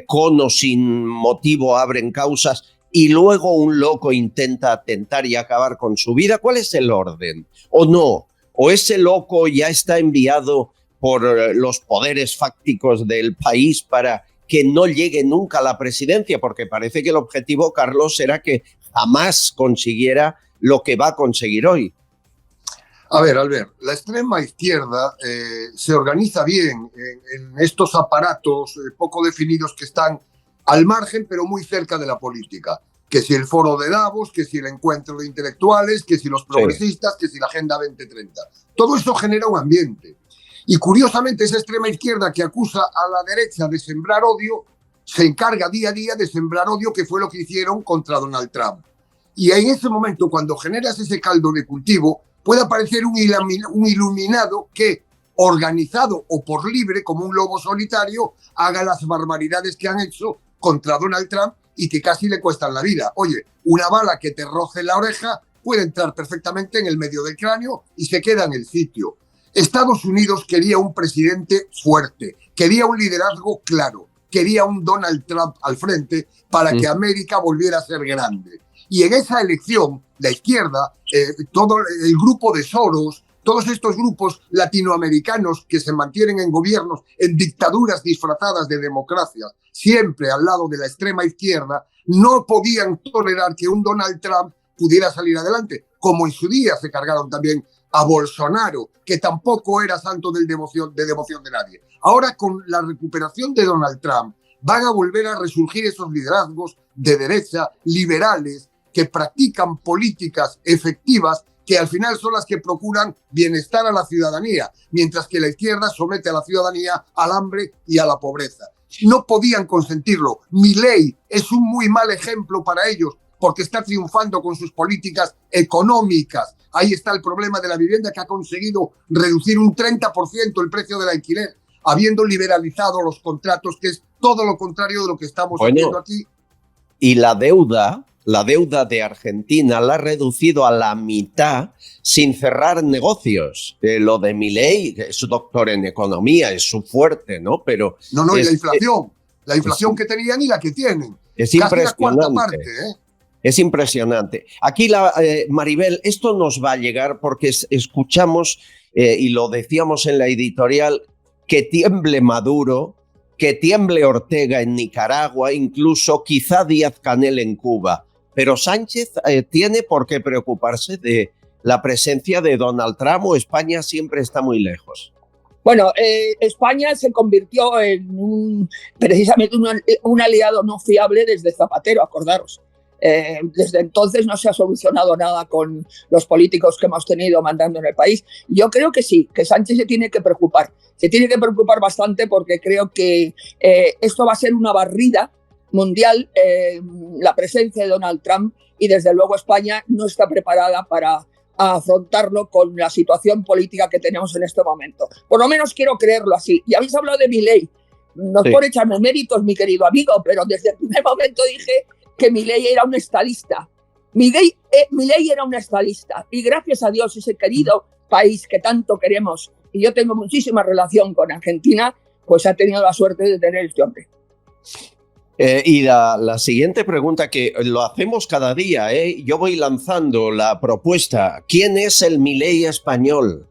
con o sin motivo abren causas y luego un loco intenta atentar y acabar con su vida. ¿Cuál es el orden? ¿O no? ¿O ese loco ya está enviado por los poderes fácticos del país para que no llegue nunca a la presidencia? Porque parece que el objetivo, Carlos, era que jamás consiguiera lo que va a conseguir hoy. A ver, Albert, la extrema izquierda se organiza bien en estos aparatos poco definidos que están al margen, pero muy cerca de la política. Que si el foro de Davos, que si el encuentro de intelectuales, que si los progresistas, que si la Agenda 2030. Todo eso genera un ambiente. Y curiosamente esa extrema izquierda que acusa a la derecha de sembrar odio, se encarga día a día de sembrar odio, que fue lo que hicieron contra Donald Trump. Y en ese momento, cuando generas ese caldo de cultivo, puede aparecer un iluminado que, organizado o por libre, como un lobo solitario, haga las barbaridades que han hecho contra Donald Trump y que casi le cuestan la vida. Oye, una bala que te roce la oreja puede entrar perfectamente en el medio del cráneo y se queda en el sitio. Estados Unidos quería un presidente fuerte, quería un liderazgo claro, quería un Donald Trump al frente para que América volviera a ser grande. Y en esa elección, la izquierda, todo el grupo de Soros, todos estos grupos latinoamericanos que se mantienen en gobiernos, en dictaduras disfrazadas de democracias, siempre al lado de la extrema izquierda, no podían tolerar que un Donald Trump pudiera salir adelante, como en su día se cargaron también a Bolsonaro, que tampoco era santo de devoción de nadie. Ahora, con la recuperación de Donald Trump, van a volver a resurgir esos liderazgos de derecha, liberales, que practican políticas efectivas que al final son las que procuran bienestar a la ciudadanía, mientras que la izquierda somete a la ciudadanía al hambre y a la pobreza. No podían consentirlo. Milei es un muy mal ejemplo para ellos porque está triunfando con sus políticas económicas. Ahí está el problema de la vivienda, que ha conseguido reducir un 30% el precio del alquiler, habiendo liberalizado los contratos, que es todo lo contrario de lo que estamos haciendo aquí. Y la deuda de Argentina la ha reducido a la mitad sin cerrar negocios. Lo de Milei, es su doctor en economía, es su fuerte, ¿no? Pero no, y la inflación que tenían y la que tienen. Es casi impresionante. la cuarta parte, ¿eh? Es impresionante. Aquí, Maribel, esto nos va a llegar porque escuchamos, y lo decíamos en la editorial, que tiemble Maduro, que tiemble Ortega en Nicaragua, incluso quizá Díaz-Canel en Cuba. Pero Sánchez tiene por qué preocuparse de la presencia de Donald Trump, o España siempre está muy lejos. Bueno, España se convirtió en precisamente un aliado no fiable desde Zapatero, acordaros. Desde entonces no se ha solucionado nada con los políticos que hemos tenido mandando en el país. Yo creo que sí, que Sánchez se tiene que preocupar bastante, porque creo que esto va a ser una barrida mundial, la presencia de Donald Trump, y desde luego España no está preparada para afrontarlo con la situación política que tenemos en este momento. Por lo menos quiero creerlo así. Y habéis hablado de Milei. No es por echarme méritos, mi querido amigo, pero desde el primer momento dije que Milei era un estadista. Milei era un estadista, y gracias a Dios ese querido país que tanto queremos, y yo tengo muchísima relación con Argentina, pues ha tenido la suerte de tener este hombre. Y la siguiente pregunta, que lo hacemos cada día, yo voy lanzando la propuesta: ¿quién es el Milei español?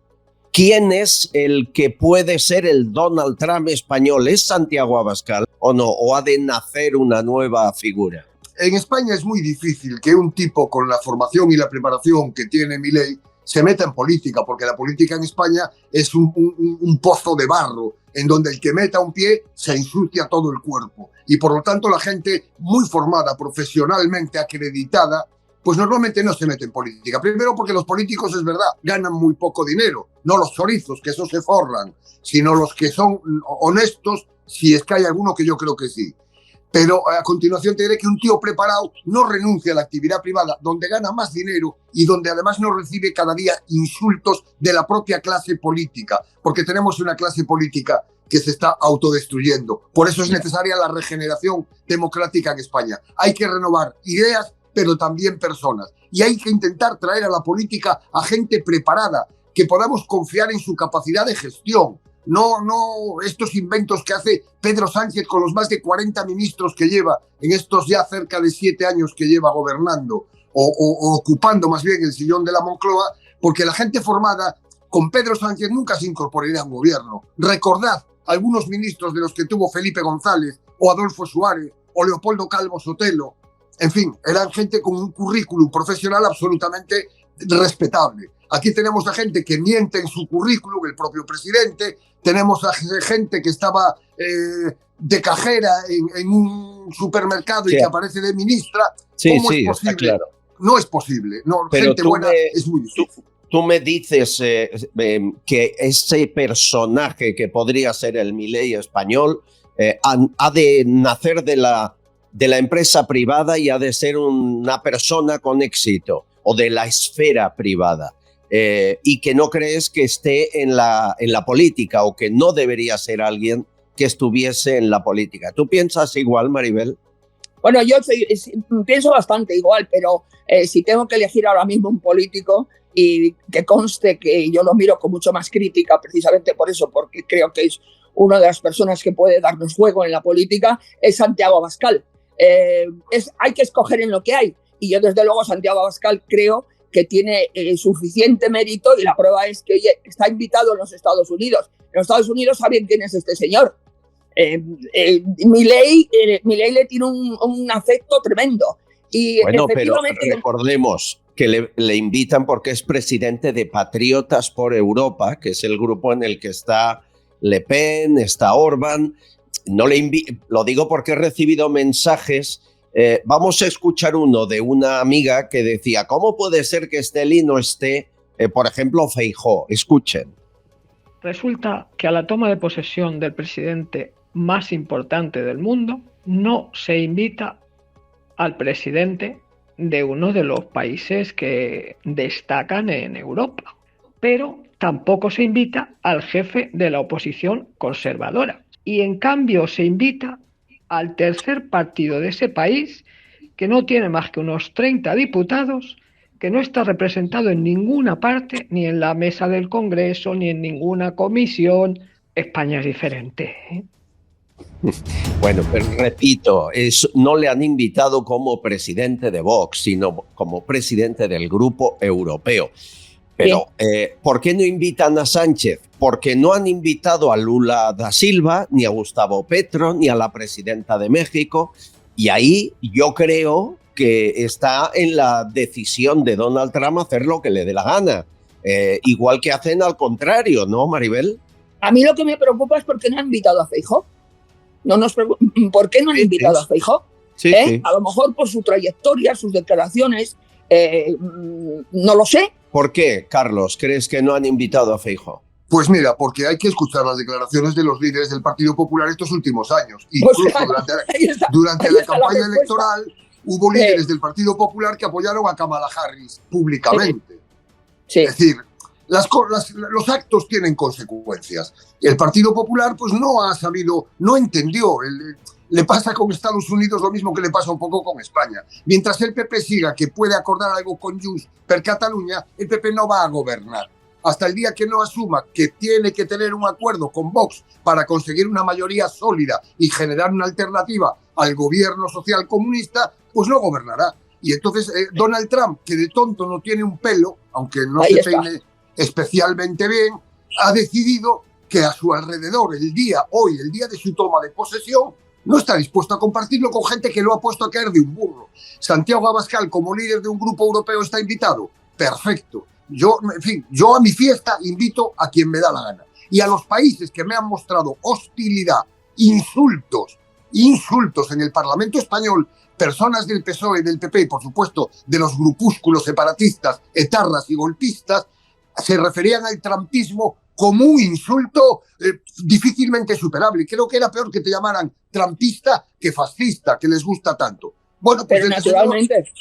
¿Quién es el que puede ser el Donald Trump español? ¿Es Santiago Abascal o no? ¿O ha de nacer una nueva figura? En España es muy difícil que un tipo con la formación y la preparación que tiene Milei se meta en política, porque la política en España es un pozo de barro, en donde el que meta un pie se ensucia todo el cuerpo. Y por lo tanto la gente muy formada, profesionalmente acreditada, pues normalmente no se mete en política. Primero porque los políticos, es verdad, ganan muy poco dinero, no los chorizos, que esos se forran, sino los que son honestos, si es que hay alguno, que yo creo que sí. Pero a continuación te diré que un tío preparado no renuncia a la actividad privada, donde gana más dinero y donde además no recibe cada día insultos de la propia clase política, porque tenemos una clase política que se está autodestruyendo. Por eso es necesaria la regeneración democrática en España. Hay que renovar ideas, pero también personas. Y hay que intentar traer a la política a gente preparada, que podamos confiar en su capacidad de gestión. No estos inventos que hace Pedro Sánchez con los más de 40 ministros que lleva en estos ya cerca de 7 años que lleva gobernando o ocupando más bien el sillón de la Moncloa, porque la gente formada con Pedro Sánchez nunca se incorporaría a un gobierno. Recordad algunos ministros de los que tuvo Felipe González o Adolfo Suárez o Leopoldo Calvo Sotelo. En fin, eran gente con un currículum profesional absolutamente respetable. Aquí tenemos a gente que miente en su currículum, el propio presidente. Tenemos a gente que estaba de cajera en un supermercado y que aparece de ministra. ¿Cómo es posible? Está claro. No es posible. No, pero gente buena es muy difícil. Tú me dices que ese personaje que podría ser el Milei español ha de nacer de la empresa privada y ha de ser una persona con éxito, o de la esfera privada, y que no crees que esté en la política, o que no debería ser alguien que estuviese en la política. ¿Tú piensas igual, Maribel? Bueno, yo pienso bastante igual, pero si tengo que elegir ahora mismo un político, y que conste que yo lo miro con mucho más crítica precisamente por eso, porque creo que es una de las personas que puede darnos juego en la política, es Santiago Abascal. Hay que escoger en lo que hay, y yo desde luego Santiago Abascal creo que tiene suficiente mérito, y la prueba es que oye, está invitado en los Estados Unidos. En los Estados Unidos saben quién es este señor. Milei le tiene un afecto tremendo. Y bueno, pero recordemos que le invitan porque es presidente de Patriotas por Europa, que es el grupo en el que está Le Pen, está Orbán. No lo digo porque he recibido mensajes. Vamos a escuchar uno de una amiga que decía, ¿cómo puede ser que esté él y no esté, por ejemplo, Feijóo? Escuchen. Resulta que a la toma de posesión del presidente más importante del mundo no se invita al presidente de uno de los países que destacan en Europa, pero tampoco se invita al jefe de la oposición conservadora. Y en cambio se invita al tercer partido de ese país, que no tiene más que unos 30 diputados, que no está representado en ninguna parte, ni en la mesa del Congreso, ni en ninguna comisión. España es diferente, ¿eh? Bueno, pero repito, no le han invitado como presidente de Vox, sino como presidente del Grupo Europeo. Pero, ¿por qué no invitan a Sánchez? Porque no han invitado a Lula da Silva, ni a Gustavo Petro, ni a la presidenta de México. Y ahí yo creo que está en la decisión de Donald Trump hacer lo que le dé la gana. Igual que hacen al contrario, ¿no, Maribel? A mí lo que me preocupa es por qué no han invitado a Feijóo. ¿Por qué no han invitado a Feijóo? Sí. A lo mejor por su trayectoria, sus declaraciones, no lo sé. ¿Por qué, Carlos, crees que no han invitado a Feijóo? Pues mira, porque hay que escuchar las declaraciones de los líderes del Partido Popular estos últimos años. Incluso pues claro, durante la campaña electoral hubo líderes del Partido Popular que apoyaron a Kamala Harris públicamente. Sí. Es decir, los actos tienen consecuencias. El Partido Popular pues no entendió. Le pasa con Estados Unidos lo mismo que le pasa un poco con España. Mientras el PP siga que puede acordar algo con Junts per Catalunya, el PP no va a gobernar. Hasta el día que no asuma que tiene que tener un acuerdo con Vox para conseguir una mayoría sólida y generar una alternativa al gobierno social comunista, pues no gobernará. Y entonces Donald Trump, que de tonto no tiene un pelo, aunque no se peine especialmente bien, ha decidido que a su alrededor el día de su toma de posesión, no está dispuesto a compartirlo con gente que lo ha puesto a caer de un burro. Santiago Abascal, como líder de un grupo europeo, está invitado. Perfecto. Yo a mi fiesta invito a quien me da la gana. Y a los países que me han mostrado hostilidad, insultos en el Parlamento español, personas del PSOE, del PP y, por supuesto, de los grupúsculos separatistas, etarras y golpistas, se referían al trumpismo como un insulto difícilmente superable. Creo que era peor que te llamaran trumpista que fascista, que les gusta tanto. Bueno, pues pero naturalmente...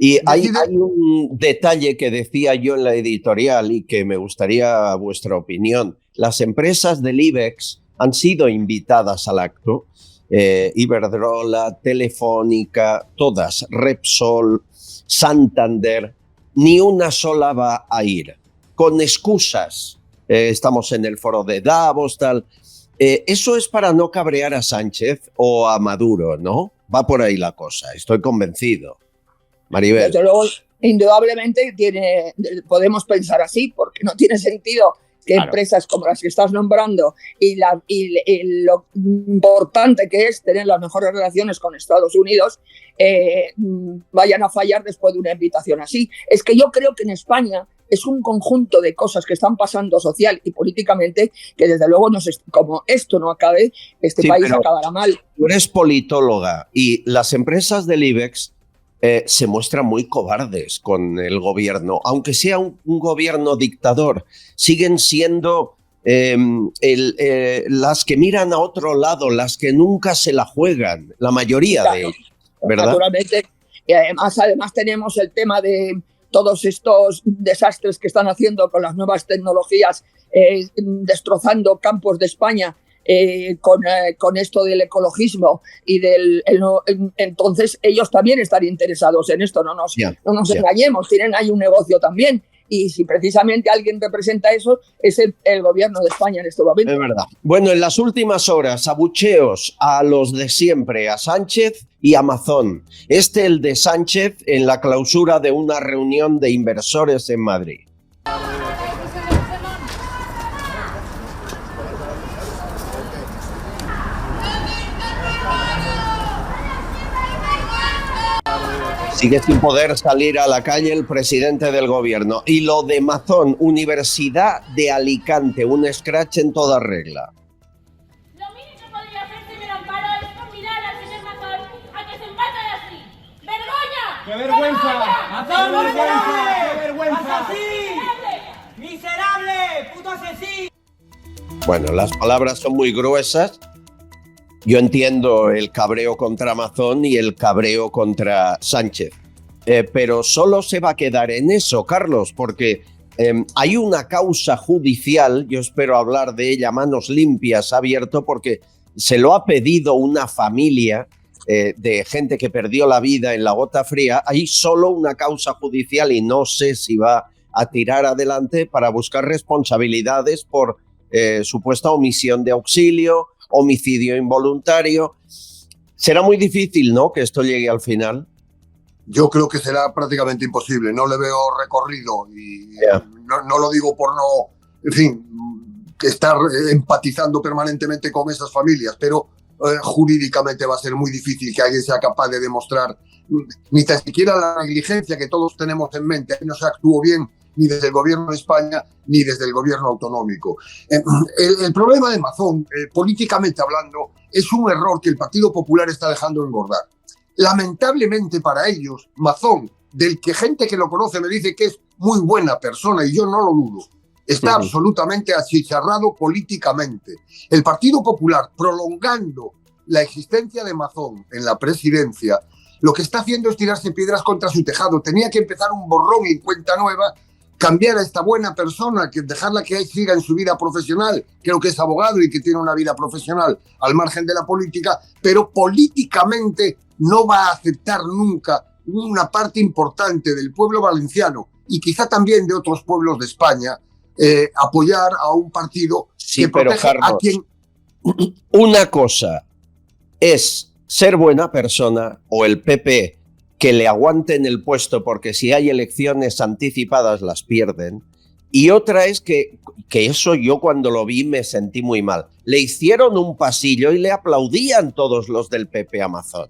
Y hay un detalle que decía yo en la editorial y que me gustaría vuestra opinión. Las empresas del IBEX han sido invitadas al acto. Iberdrola, Telefónica, todas, Repsol, Santander, ni una sola va a ir. Con excusas. Estamos en el foro de Davos, tal. Eso es para no cabrear a Sánchez o a Maduro, ¿no? Va por ahí la cosa, estoy convencido. Maribel. Desde luego, indudablemente podemos pensar así, porque no tiene sentido que empresas como las que estás nombrando y lo importante que es tener las mejores relaciones con Estados Unidos vayan a fallar después de una invitación así. Es que yo creo que en España es un conjunto de cosas que están pasando social y políticamente que desde luego, como esto no acabe, este país acabará mal. Tú eres politóloga y las empresas del IBEX se muestran muy cobardes con el gobierno. Aunque sea un gobierno dictador, siguen siendo las que miran a otro lado, las que nunca se la juegan, la mayoría de ellos, ¿verdad? Naturalmente. Y además tenemos el tema de todos estos desastres que están haciendo con las nuevas tecnologías, destrozando campos de España, con esto del ecologismo y entonces ellos también están interesados en esto, no nos engañemos, tienen ahí un negocio también, y si precisamente alguien representa eso es el gobierno de España en este momento. Es verdad. Bueno, en las últimas horas, abucheos a los de siempre, a Sánchez y a Mazón. El de Sánchez en la clausura de una reunión de inversores en Madrid. Sigue sin poder salir a la calle el presidente del gobierno. Y lo de Mazón, Universidad de Alicante, un scratch en toda regla. Lo mínimo que podría hacer, señor Amparo, es convidar al señor Mazón a que se empate así. ¡Vergoña! ¡Qué vergüenza! ¡Mazón, vergüenza! ¡Qué vergüenza! ¡Asesino! ¡Miserable! ¡Puto asesino! Bueno, las palabras son muy gruesas. Yo entiendo el cabreo contra Mazón y el cabreo contra Sánchez, pero solo se va a quedar en eso, Carlos, porque hay una causa judicial, yo espero hablar de ella manos limpias, abierto, porque se lo ha pedido una familia de gente que perdió la vida en la Gota Fría. Hay solo una causa judicial y no sé si va a tirar adelante para buscar responsabilidades por supuesta omisión de auxilio, homicidio involuntario. Será muy difícil, ¿no?, que esto llegue al final. Yo creo que será prácticamente imposible. No le veo recorrido y no lo digo por no, en fin, estar empatizando permanentemente con esas familias, pero jurídicamente va a ser muy difícil que alguien sea capaz de demostrar ni tan siquiera la negligencia que todos tenemos en mente. No se actuó bien ni desde el gobierno de España ni desde el gobierno autonómico. El problema de Mazón, políticamente hablando, es un error que el Partido Popular está dejando engordar. Lamentablemente para ellos, Mazón, del que gente que lo conoce me dice que es muy buena persona, y yo no lo dudo, está absolutamente achicharrado políticamente. El Partido Popular, prolongando la existencia de Mazón en la presidencia, lo que está haciendo es tirarse piedras contra su tejado. Tenía que empezar un borrón y cuenta nueva, cambiar a esta buena persona, que dejarla que siga en su vida profesional. Creo que es abogado y que tiene una vida profesional al margen de la política, pero políticamente no va a aceptar nunca una parte importante del pueblo valenciano y quizá también de otros pueblos de España apoyar a un partido que protege a quien... Una cosa es ser buena persona, o el PP que le aguanten el puesto porque si hay elecciones anticipadas las pierden, y otra es que eso yo cuando lo vi me sentí muy mal. Le hicieron un pasillo y le aplaudían todos los del PP a Mazón.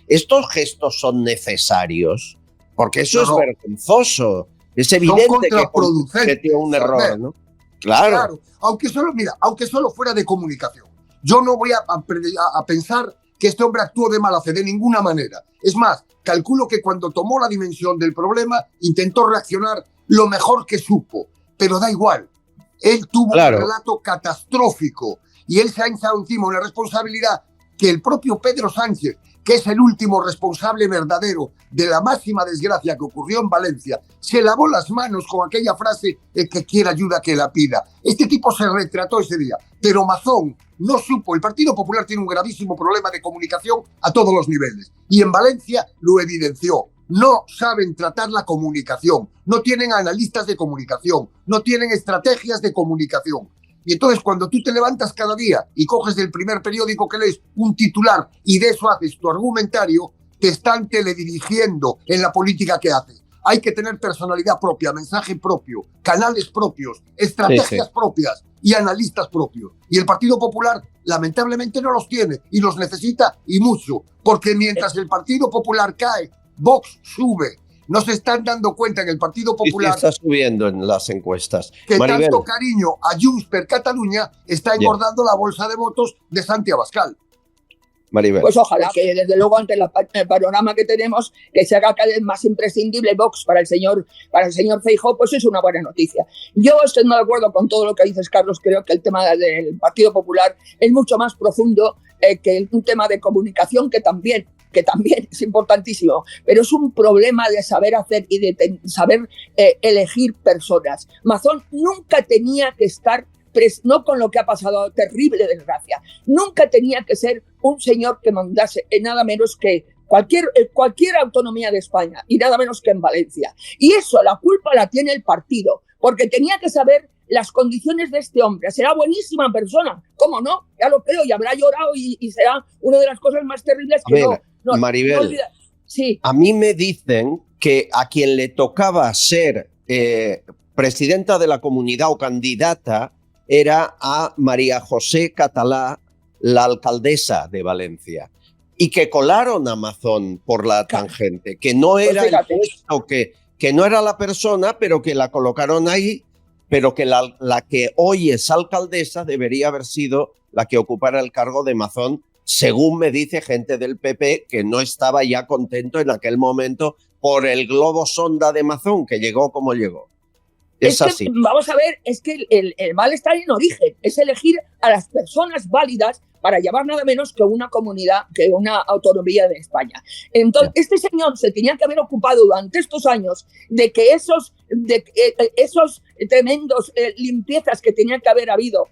¿Estos gestos son necesarios? Porque eso es vergonzoso. Es evidente que cometió un error, ¿no? Claro. Aunque solo fuera de comunicación. Yo no voy a pensar que este hombre actuó de mala fe, de ninguna manera. Es más, calculo que cuando tomó la dimensión del problema, intentó reaccionar lo mejor que supo, pero da igual. Él tuvo un relato catastrófico y él se ha echado encima una responsabilidad que el propio Pedro Sánchez, que es el último responsable verdadero de la máxima desgracia que ocurrió en Valencia, se lavó las manos con aquella frase: el que quiera ayuda que la pida. Este tipo se retrató ese día, pero Mazón no supo. El Partido Popular tiene un gravísimo problema de comunicación a todos los niveles y en Valencia lo evidenció. No saben tratar la comunicación, no tienen analistas de comunicación, no tienen estrategias de comunicación. Y entonces cuando tú te levantas cada día y coges del primer periódico que lees un titular y de eso haces tu argumentario, te están teledirigiendo en la política que haces. Hay que tener personalidad propia, mensaje propio, canales propios, estrategias propias y analistas propios. Y el Partido Popular lamentablemente no los tiene y los necesita y mucho, porque mientras el Partido Popular cae, Vox sube. No se están dando cuenta en el Partido Popular. Sí, está subiendo en las encuestas. Que Maribel. Tanto cariño a Junts per Catalunya está engordando la bolsa de votos de Santi Abascal. Maribel. Pues ojalá que desde luego ante el panorama que tenemos, que se haga cada vez más imprescindible Vox para el señor Feijóo, pues es una buena noticia. Yo estoy de acuerdo con todo lo que dices, Carlos. Creo que el tema del Partido Popular es mucho más profundo que un tema de comunicación que también es importantísimo, pero es un problema de saber hacer y de saber elegir personas. Mazón nunca tenía que estar no con lo que ha pasado, terrible desgracia, nunca tenía que ser un señor que mandase en nada menos que cualquier autonomía de España y nada menos que en Valencia. Y eso, la culpa la tiene el partido, porque tenía que saber las condiciones de este hombre. Será buenísima persona, ¿cómo no? Ya lo creo, y habrá llorado y será una de las cosas más terribles que Maribel, sí. A mí me dicen que a quien le tocaba ser presidenta de la comunidad o candidata era a María José Catalá, la alcaldesa de Valencia, y que colaron a Mazón por la tangente, que no era el puesto, que no era la persona, pero que la colocaron ahí, pero que la que hoy es alcaldesa debería haber sido la que ocupara el cargo de Mazón, según me dice gente del PP que no estaba ya contento en aquel momento por el globo sonda de Mazón, que llegó como llegó. Es así. Vamos a ver, es que el mal está en origen, es elegir a las personas válidas para llevar nada menos que una comunidad, que una autonomía de España. Entonces, este señor se tenía que haber ocupado durante estos años de que esos tremendos limpiezas que tenían que haber habido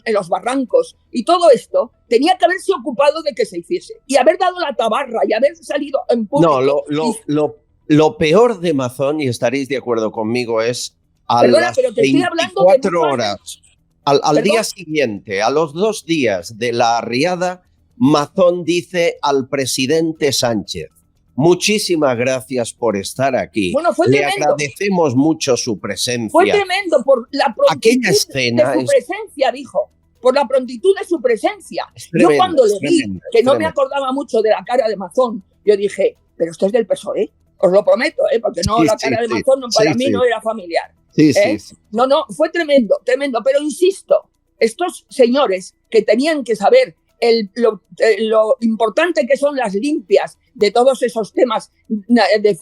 en los barrancos y todo esto, tenía que haberse ocupado de que se hiciese y haber dado la tabarra y haber salido en público. No, lo peor de Mazón, y estaréis de acuerdo conmigo, es a las 24 horas, al día siguiente, a los 2 días de la arriada, Mazón dice al presidente Sánchez: muchísimas gracias por estar aquí. Bueno, fue Le tremendo. Agradecemos mucho su presencia. Fue tremendo por la prontitud de su presencia, dijo. Por la prontitud de su presencia. Tremendo, yo cuando le vi que no me tremendo. acordaba mucho de la cara de Mazón, yo dije, pero esto es del PSOE, os lo prometo, porque no, la cara de Mazón para mí no era familiar. Sí. No, fue tremendo, pero insisto, estos señores que tenían que saber lo importante que son las limpias de todos esos temas de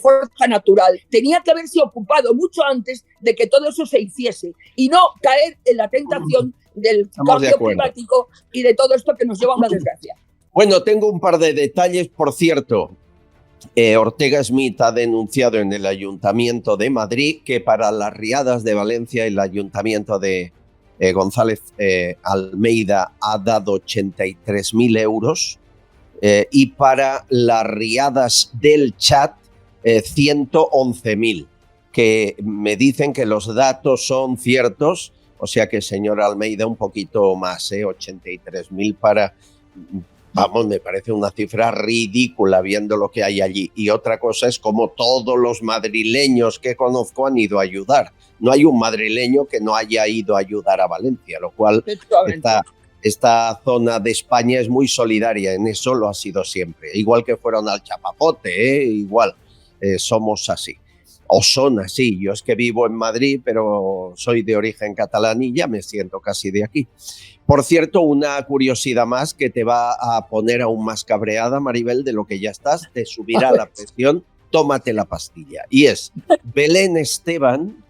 fuerza natural, tenía que haberse ocupado mucho antes de que todo eso se hiciese y no caer en la tentación del cambio climático y de todo esto que nos lleva a una desgracia. Bueno, tengo un par de detalles, por cierto. Ortega Smith ha denunciado en el Ayuntamiento de Madrid que para las riadas de Valencia el Ayuntamiento de González Almeida ha dado 83.000 euros y para las riadas del Chat 111.000, que me dicen que los datos son ciertos, o sea que señor Almeida un poquito más, 83.000 para... Vamos, me parece una cifra ridícula viendo lo que hay allí. Y otra cosa es como todos los madrileños que conozco han ido a ayudar. No hay un madrileño que no haya ido a ayudar a Valencia, lo cual esta zona de España es muy solidaria, en eso lo ha sido siempre. Igual que fueron al Chapapote, igual somos así. o son así. Yo es que vivo en Madrid, pero soy de origen catalán y ya me siento casi de aquí. Por cierto, una curiosidad más que te va a poner aún más cabreada, Maribel, de lo que ya estás, te subirá la presión, tómate la pastilla. Y es, Belén Esteban,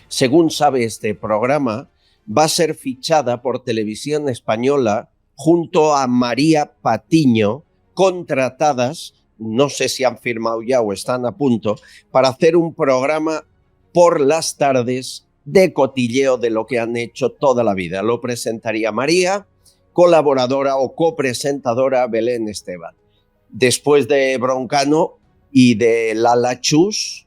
según sabe este programa, va a ser fichada por Televisión Española junto a María Patiño, contratadas, no sé si han firmado ya o están a punto, para hacer un programa por las tardes de cotilleo de lo que han hecho toda la vida. Lo presentaría María, colaboradora o copresentadora Belén Esteban. Después de Broncano y de Lala Chus,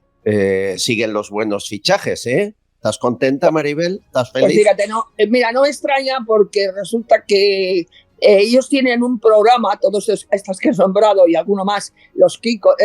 siguen los buenos fichajes, ¿eh? ¿Estás contenta, Maribel? ¿Estás feliz? Pues fíjate, no, mira, no me extraña porque resulta que ellos tienen un programa, todos estos que he nombrado y alguno más, los Kikos,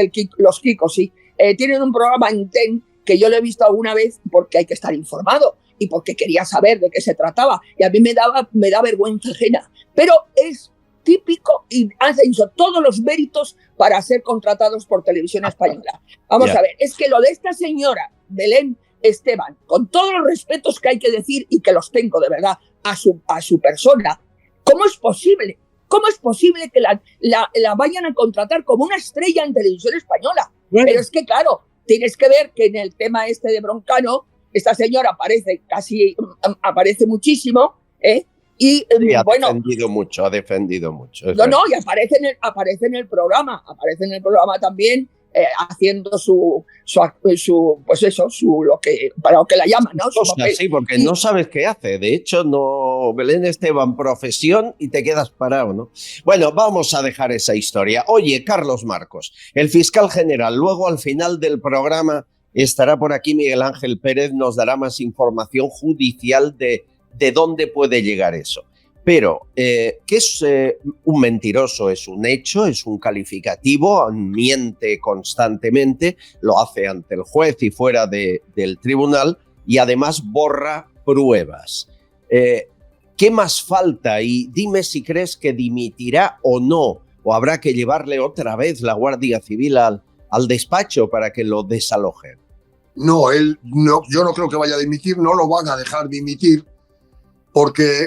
sí, tienen un programa en TEN que yo lo he visto alguna vez porque hay que estar informado y porque quería saber de qué se trataba. Y a mí me da vergüenza ajena. Pero es típico y han hecho todos los méritos para ser contratados por Televisión Española. Vamos a ver, es que lo de esta señora, Belén Esteban, con todos los respetos que hay que decir y que los tengo de verdad a su persona, ¿cómo es posible? ¿Cómo es posible que la vayan a contratar como una estrella en Televisión Española? Bueno. Pero es que, claro, tienes que ver que en el tema este de Broncano, esta señora aparece muchísimo, y sí, ha bueno, defendido mucho. Y aparece en el programa también, haciendo para lo que la llaman, ¿no? Sí, porque no sabes qué hace. De hecho, no, Belén Esteban, profesión y te quedas parado, ¿no? Bueno, vamos a dejar esa historia. Oye, Carlos Marcos, el fiscal general, luego al final del programa estará por aquí Miguel Ángel Pérez, nos dará más información judicial de dónde puede llegar eso. Pero, ¿qué es un mentiroso? Es un hecho, es un calificativo, miente constantemente, lo hace ante el juez y fuera del tribunal y además borra pruebas. ¿Qué más falta? Y dime si crees que dimitirá o no, o habrá que llevarle otra vez la Guardia Civil al despacho para que lo desalojen. No, yo no creo que vaya a dimitir, no lo van a dejar dimitir, porque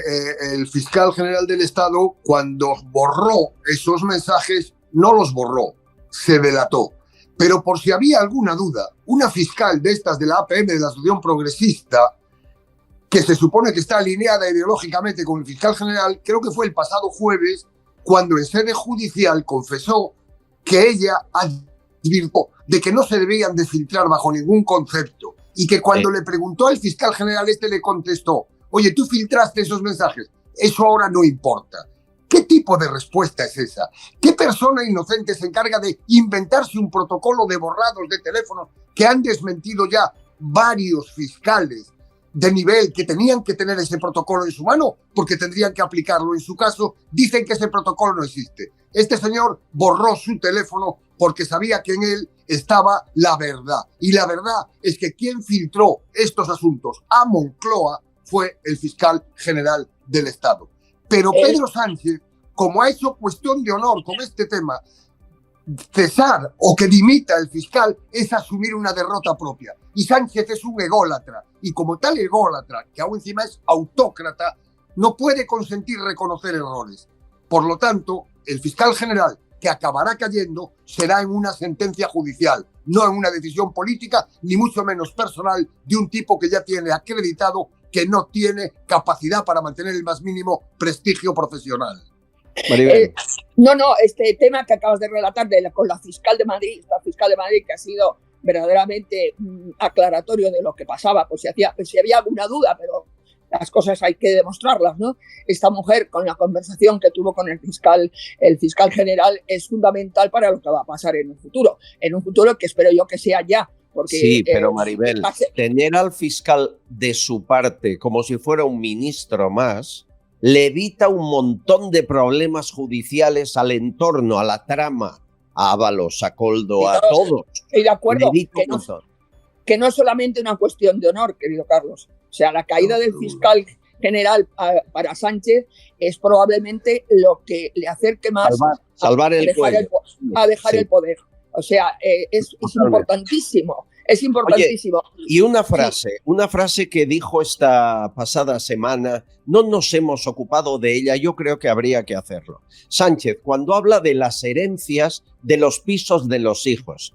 el fiscal general del Estado, cuando borró esos mensajes, no los borró, se delató. Pero por si había alguna duda, una fiscal de estas de la APM, de la Asociación Progresista, que se supone que está alineada ideológicamente con el fiscal general, creo que fue el pasado jueves, cuando en sede judicial confesó que ella advirtió de que no se debían de filtrar bajo ningún concepto y que cuando le preguntó al fiscal general, le contestó: oye, tú filtraste esos mensajes, eso ahora no importa. ¿Qué tipo de respuesta es esa? ¿Qué persona inocente se encarga de inventarse un protocolo de borrados de teléfonos que han desmentido ya varios fiscales de nivel que tenían que tener ese protocolo en su mano porque tendrían que aplicarlo? En su caso, dicen que ese protocolo no existe. Este señor borró su teléfono porque sabía que en él estaba la verdad. Y la verdad es que quien filtró estos asuntos a Moncloa fue el fiscal general del Estado. Pero Pedro Sánchez, como ha hecho cuestión de honor con este tema, cesar o que dimita el fiscal es asumir una derrota propia. Y Sánchez es un ególatra. Y como tal ególatra, que aún encima es autócrata, no puede consentir reconocer errores. Por lo tanto, el fiscal general que acabará cayendo será en una sentencia judicial, no en una decisión política, ni mucho menos personal, de un tipo que ya tiene acreditado que no tiene capacidad para mantener el más mínimo prestigio profesional. Este tema que acabas de relatar con la fiscal de Madrid, que ha sido verdaderamente aclaratorio de lo que pasaba, pues si había alguna duda, pero las cosas hay que demostrarlas, ¿no? Esta mujer, con la conversación que tuvo con el fiscal general, es fundamental para lo que va a pasar en un futuro que espero yo que sea ya. Porque, sí, pero Maribel, tener al fiscal de su parte como si fuera un ministro más le evita un montón de problemas judiciales al entorno, a la trama, a Ábalos, a Koldo, a todos. Estoy de acuerdo que no es solamente una cuestión de honor, querido Carlos. O sea, la caída del fiscal general para Sánchez es probablemente lo que le acerque más salvar el a dejar el poder. O sea, es importantísimo. Es importantísimo. Oye, y una frase que dijo esta pasada semana, no nos hemos ocupado de ella, yo creo que habría que hacerlo. Sánchez, cuando habla de las herencias de los pisos de los hijos,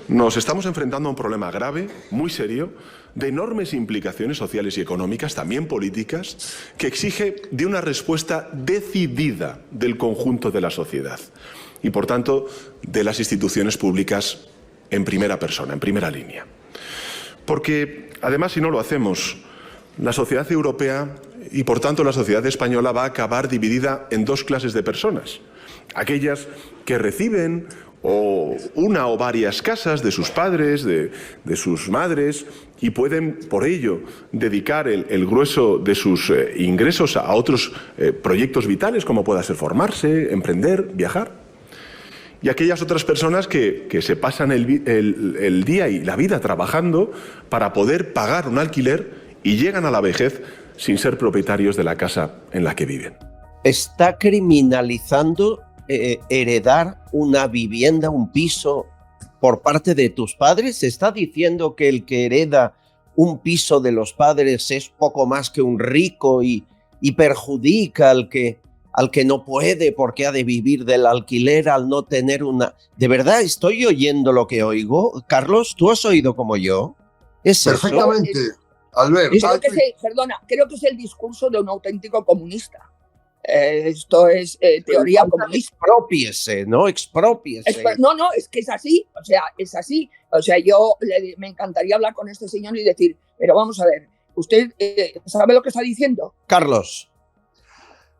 Nos estamos enfrentando a un problema grave, muy serio, de enormes implicaciones sociales y económicas, también políticas, que exige de una respuesta decidida del conjunto de la sociedad y, por tanto, de las instituciones públicas en primera persona, en primera línea. Porque, además, si no lo hacemos, la sociedad europea y, por tanto, la sociedad española va a acabar dividida en dos clases de personas. Aquellas que reciben una o varias casas de sus padres, de sus madres, y pueden, por ello, dedicar el grueso de sus ingresos a otros proyectos vitales, como pueda ser formarse, emprender, viajar. Y aquellas otras personas que se pasan el día y la vida trabajando para poder pagar un alquiler y llegan a la vejez sin ser propietarios de la casa en la que viven. ¿Está criminalizando heredar una vivienda, un piso por parte de tus padres? ¿Está diciendo que el que hereda un piso de los padres es poco más que un rico y perjudica al que no puede porque ha de vivir del alquiler al no tener una... ¿De verdad estoy oyendo lo que oigo? Carlos, ¿tú has oído como yo? ¿Es perfectamente, Albert. Creo que es el discurso de un auténtico comunista. Esto es teoría comunista. Expropiese, ¿no? Expropiese. No, es que es así. O sea, es así. O sea, me encantaría hablar con este señor y decir, pero vamos a ver, ¿usted sabe lo que está diciendo? Carlos.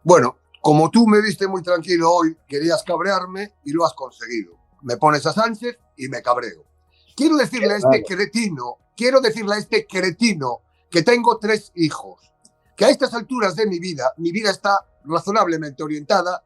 Bueno, como tú me viste muy tranquilo hoy, querías cabrearme y lo has conseguido. Me pones a Sánchez y me cabreo. Quiero decirle a este cretino que tengo 3 hijos, que a estas alturas de mi vida está razonablemente orientada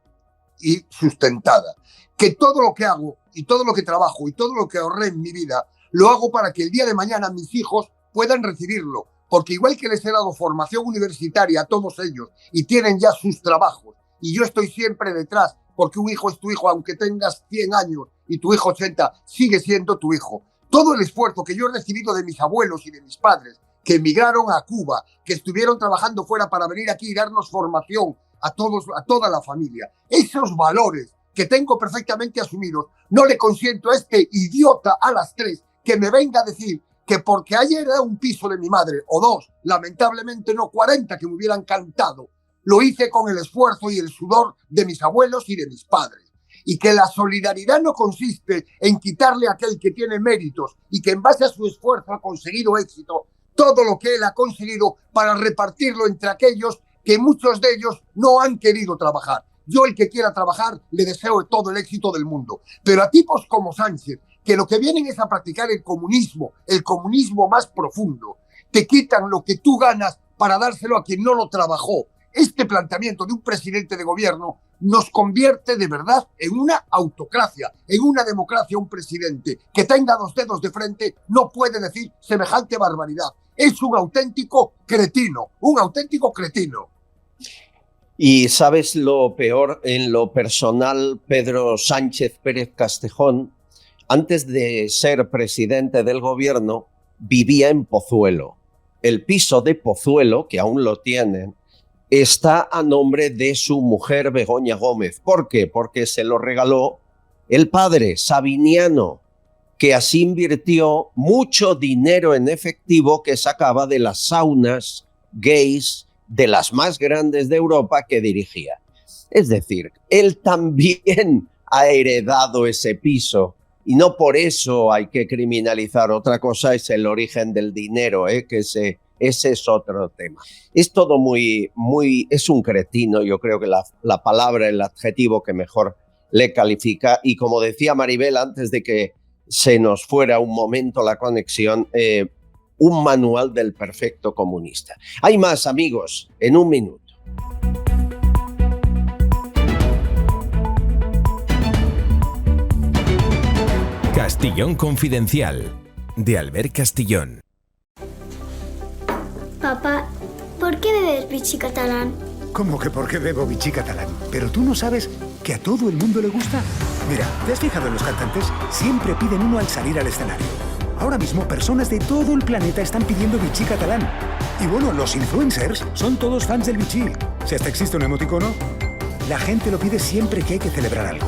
y sustentada. Que todo lo que hago y todo lo que trabajo y todo lo que ahorré en mi vida, lo hago para que el día de mañana mis hijos puedan recibirlo. Porque igual que les he dado formación universitaria a todos ellos y tienen ya sus trabajos, y yo estoy siempre detrás, porque un hijo es tu hijo, aunque tengas 100 años y tu hijo 80, sigue siendo tu hijo. Todo el esfuerzo que yo he recibido de mis abuelos y de mis padres, que emigraron a Cuba, que estuvieron trabajando fuera para venir aquí y darnos formación a toda la familia, esos valores que tengo perfectamente asumidos, no le consiento a este idiota a las 3 que me venga a decir que porque ayer era un piso de mi madre, o 2, lamentablemente no 40 que me hubieran cantado, lo hice con el esfuerzo y el sudor de mis abuelos y de mis padres. Y que la solidaridad no consiste en quitarle a aquel que tiene méritos y que en base a su esfuerzo ha conseguido éxito, todo lo que él ha conseguido para repartirlo entre aquellos que muchos de ellos no han querido trabajar. Yo, el que quiera trabajar, le deseo todo el éxito del mundo. Pero a tipos como Sánchez, que lo que vienen es a practicar el comunismo más profundo, te quitan lo que tú ganas para dárselo a quien no lo trabajó. Este planteamiento de un presidente de gobierno nos convierte de verdad en una autocracia, en una democracia. Un presidente que tenga 2 dedos de frente no puede decir semejante barbaridad. Es un auténtico cretino, Y sabes lo peor, en lo personal, Pedro Sánchez Pérez Castejón, antes de ser presidente del gobierno, vivía en Pozuelo. El piso de Pozuelo, que aún lo tienen, está a nombre de su mujer Begoña Gómez. ¿Por qué? Porque se lo regaló el padre Sabiniano, que así invirtió mucho dinero en efectivo que sacaba de las saunas gays de las más grandes de Europa que dirigía. Es decir, él también ha heredado ese piso y no por eso hay que criminalizar. Otra cosa es el origen del dinero, que ese es otro tema. Es todo es un cretino. Yo creo que la palabra, el adjetivo que mejor le califica. Y como decía Maribel antes de que se nos fuera un momento la conexión, un manual del perfecto comunista. Hay más, amigos, en un minuto. Castillón Confidencial, de Albert Castillón. Papá, ¿por qué bebes Vichy catalán? ¿Cómo que por qué bebo Vichy catalán? ¿Pero tú no sabes que a todo el mundo le gusta? Mira, ¿te has fijado en los cantantes? Siempre piden uno al salir al escenario. Ahora mismo personas de todo el planeta están pidiendo Vichy catalán. Y bueno, los influencers son todos fans del Vichy. Si hasta existe un emoticono, la gente lo pide siempre que hay que celebrar algo.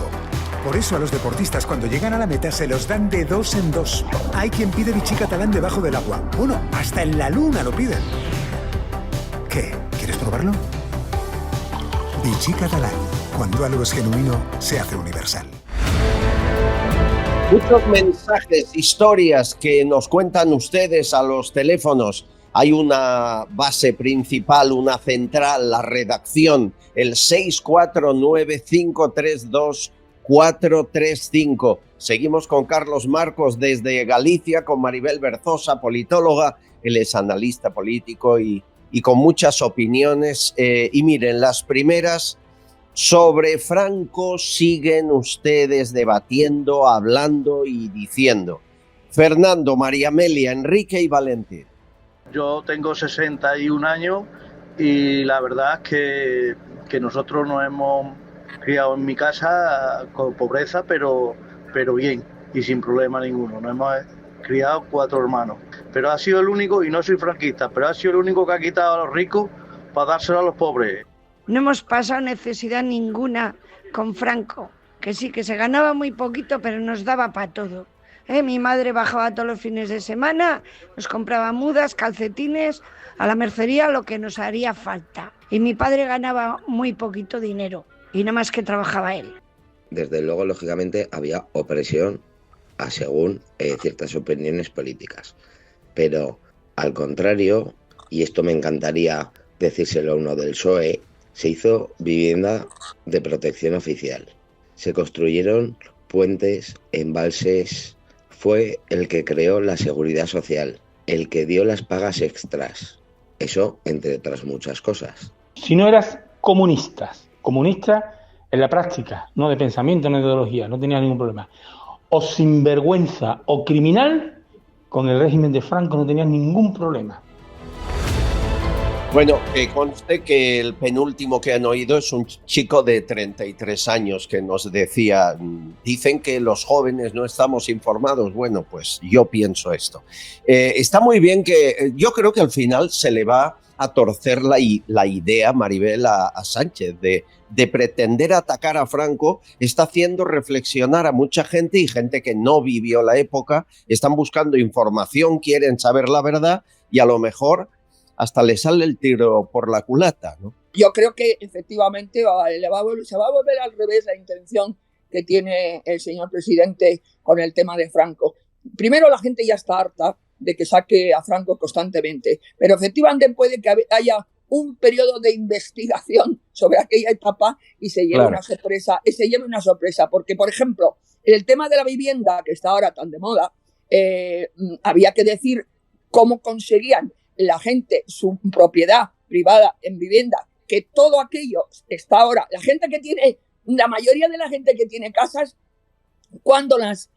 Por eso a los deportistas cuando llegan a la meta se los dan de 2 en 2. Hay quien pide Vichy catalán debajo del agua. Bueno, hasta en la luna lo piden. ¿Qué? ¿Quieres probarlo? Vichy catalán. Cuando algo es genuino, se hace universal. Muchos mensajes, historias que nos cuentan ustedes a los teléfonos. Hay una base principal, una central, la redacción, el 649-532-435. Seguimos con Carlos Marcos desde Galicia, con Maribel Berzosa, politóloga. Él es analista político y con muchas opiniones. Y miren, las primeras... Sobre Franco siguen ustedes debatiendo, hablando y diciendo. Fernando, María Amelia, Enrique y Valentín. Yo tengo 61 años y la verdad es que nosotros nos hemos criado en mi casa con pobreza, pero bien y sin problema ninguno. Nos hemos criado 4 hermanos. Pero ha sido el único, y no soy franquista, pero ha sido el único que ha quitado a los ricos para dárselo a los pobres. No hemos pasado necesidad ninguna con Franco, que sí, que se ganaba muy poquito, pero nos daba para todo. Mi madre bajaba todos los fines de semana, nos compraba mudas, calcetines, a la mercería, lo que nos haría falta. Y mi padre ganaba muy poquito dinero, y nada más que trabajaba él. Desde luego, lógicamente, había opresión a según ciertas opiniones políticas. Pero, al contrario, y esto me encantaría decírselo a uno del PSOE, se hizo vivienda de protección oficial. Se construyeron puentes, embalses. Fue el que creó la seguridad social, el que dio las pagas extras. Eso, entre otras muchas cosas. Si no eras comunista en la práctica, no de pensamiento, no de ideología, no tenías ningún problema. O sinvergüenza o criminal, con el régimen de Franco no tenías ningún problema. Bueno, conste que el penúltimo que han oído es un chico de 33 años que nos decía, dicen que los jóvenes no estamos informados. Bueno, pues yo pienso esto. Está muy bien que yo creo que al final se le va a torcer la idea, Maribel, a Sánchez de pretender atacar a Franco. Está haciendo reflexionar a mucha gente y gente que no vivió la época, están buscando información, quieren saber la verdad y a lo mejor hasta le sale el tiro por la culata, ¿no? Yo creo que efectivamente se va a volver al revés la intención que tiene el señor presidente con el tema de Franco. Primero, la gente ya está harta de que saque a Franco constantemente, pero efectivamente puede que haya un periodo de investigación sobre aquella etapa y se lleve una sorpresa, porque, por ejemplo, el tema de la vivienda, que está ahora tan de moda, había que decir cómo conseguían la gente su propiedad privada en vivienda, que todo aquello está ahora, la mayoría de la gente que tiene casas, ¿cuándo las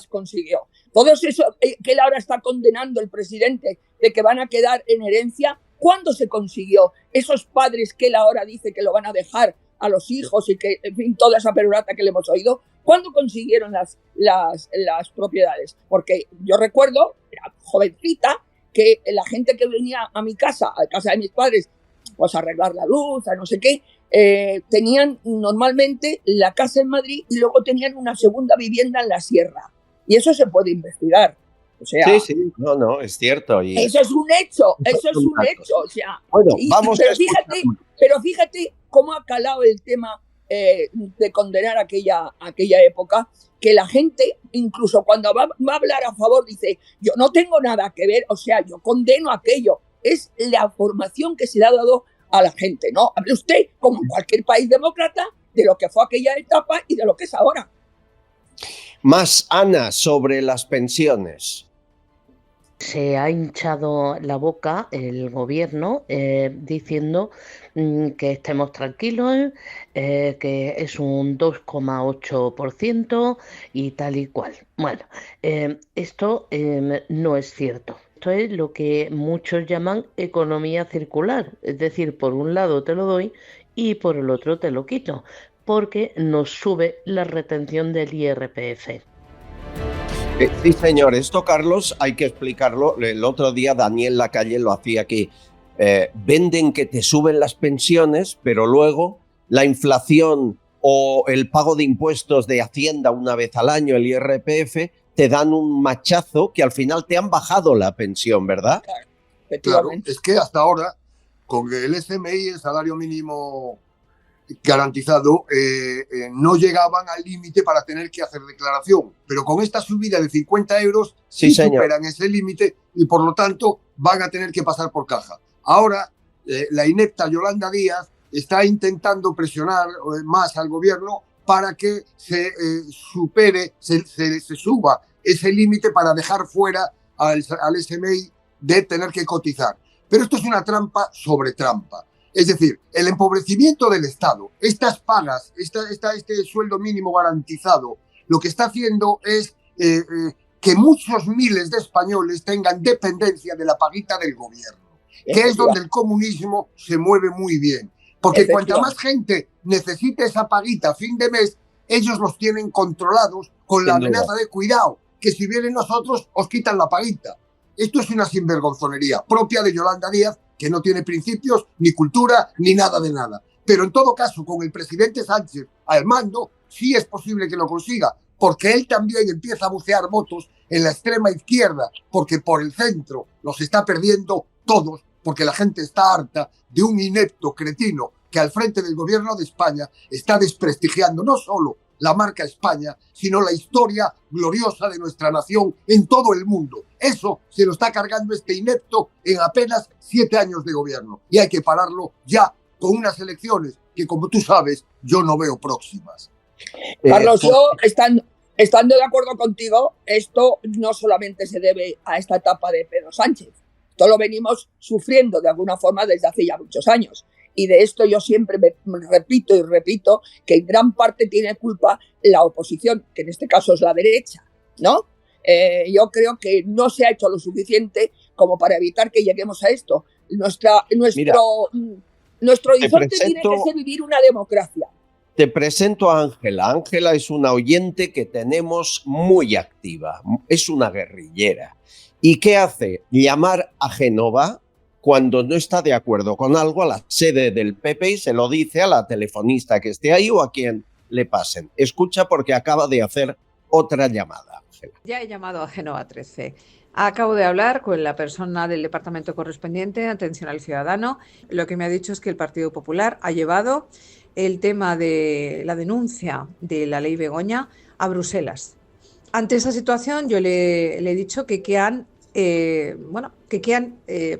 consiguió? Todo eso que él ahora está condenando el presidente de que van a quedar en herencia, ¿cuándo se consiguió? Esos padres que él ahora dice que lo van a dejar a los hijos y que, en fin, toda esa perorata que le hemos oído, ¿cuándo consiguieron las propiedades? Porque yo recuerdo, era jovencita, que la gente que venía a mi casa, a casa de mis padres, pues a arreglar la luz, a no sé qué, tenían normalmente la casa en Madrid y luego tenían una segunda vivienda en la sierra. Y eso se puede investigar. O sea, sí, no, es cierto. Y eso es un hecho, O sea, bueno, vamos pero fíjate cómo ha calado el tema de condenar aquella época, que la gente, incluso cuando va a hablar a favor, dice, yo no tengo nada que ver, o sea, yo condeno aquello. Es la formación que se le ha dado a la gente, ¿no? Hable usted, como en cualquier país demócrata, de lo que fue aquella etapa y de lo que es ahora. Más, Ana, sobre las pensiones. Se ha hinchado la boca el gobierno diciendo que estemos tranquilos, que es un 2,8% y tal y cual. Bueno, esto no es cierto. Esto es lo que muchos llaman economía circular. Es decir, por un lado te lo doy y por el otro te lo quito, porque nos sube la retención del IRPF. Sí, señor. Esto, Carlos, hay que explicarlo. El otro día Daniel Lacalle lo hacía aquí. Venden que te suben las pensiones, pero luego la inflación o el pago de impuestos de Hacienda una vez al año, el IRPF, te dan un machazo que al final te han bajado la pensión, ¿verdad? Claro, es que hasta ahora, con el SMI, el salario mínimo garantizado, no llegaban al límite para tener que hacer declaración. Pero con esta subida de 50 euros sí superan ese límite y por lo tanto van a tener que pasar por caja. Ahora, la inepta Yolanda Díaz está intentando presionar más al gobierno para que se supere, se suba ese límite para dejar fuera al SMI de tener que cotizar. Pero esto es una trampa sobre trampa. Es decir, el empobrecimiento del Estado, estas pagas, este sueldo mínimo garantizado, lo que está haciendo es que muchos miles de españoles tengan dependencia de la paguita del gobierno, que es donde el comunismo se mueve muy bien. Porque cuanta más gente necesite esa paguita a fin de mes, ellos los tienen controlados con la amenaza de cuidado, que si vienen nosotros os quitan la paguita. Esto es una sinvergonzonería propia de Yolanda Díaz, que no tiene principios, ni cultura, ni nada de nada. Pero en todo caso, con el presidente Sánchez al mando, sí es posible que lo consiga, porque él también empieza a bucear votos en la extrema izquierda, porque por el centro los está perdiendo todos, porque la gente está harta de un inepto cretino que al frente del gobierno de España está desprestigiando no solo la marca España, sino la historia gloriosa de nuestra nación en todo el mundo. Eso se lo está cargando este inepto en apenas 7 años de gobierno. Y hay que pararlo ya con unas elecciones que, como tú sabes, yo no veo próximas. Carlos, yo estando de acuerdo contigo, esto no solamente se debe a esta etapa de Pedro Sánchez. Esto lo venimos sufriendo de alguna forma desde hace ya muchos años. Y de esto yo siempre me repito y repito que en gran parte tiene culpa la oposición, que en este caso es la derecha, ¿no? Yo creo que no se ha hecho lo suficiente como para evitar que lleguemos a esto. Nuestro horizonte tiene que ser vivir una democracia. Te presento a Ángela. Ángela es una oyente que tenemos muy activa. Es una guerrillera. ¿Y qué hace? Llamar a Génova cuando no está de acuerdo con algo a la sede del PP y se lo dice a la telefonista que esté ahí o a quien le pasen. Escucha porque acaba de hacer otra llamada. Ángela. Ya he llamado a Génova 13. Acabo de hablar con la persona del departamento correspondiente, Atención al Ciudadano. Lo que me ha dicho es que el Partido Popular ha llevado el tema de la denuncia de la ley Begoña a Bruselas. Ante esa situación yo le he dicho que qué han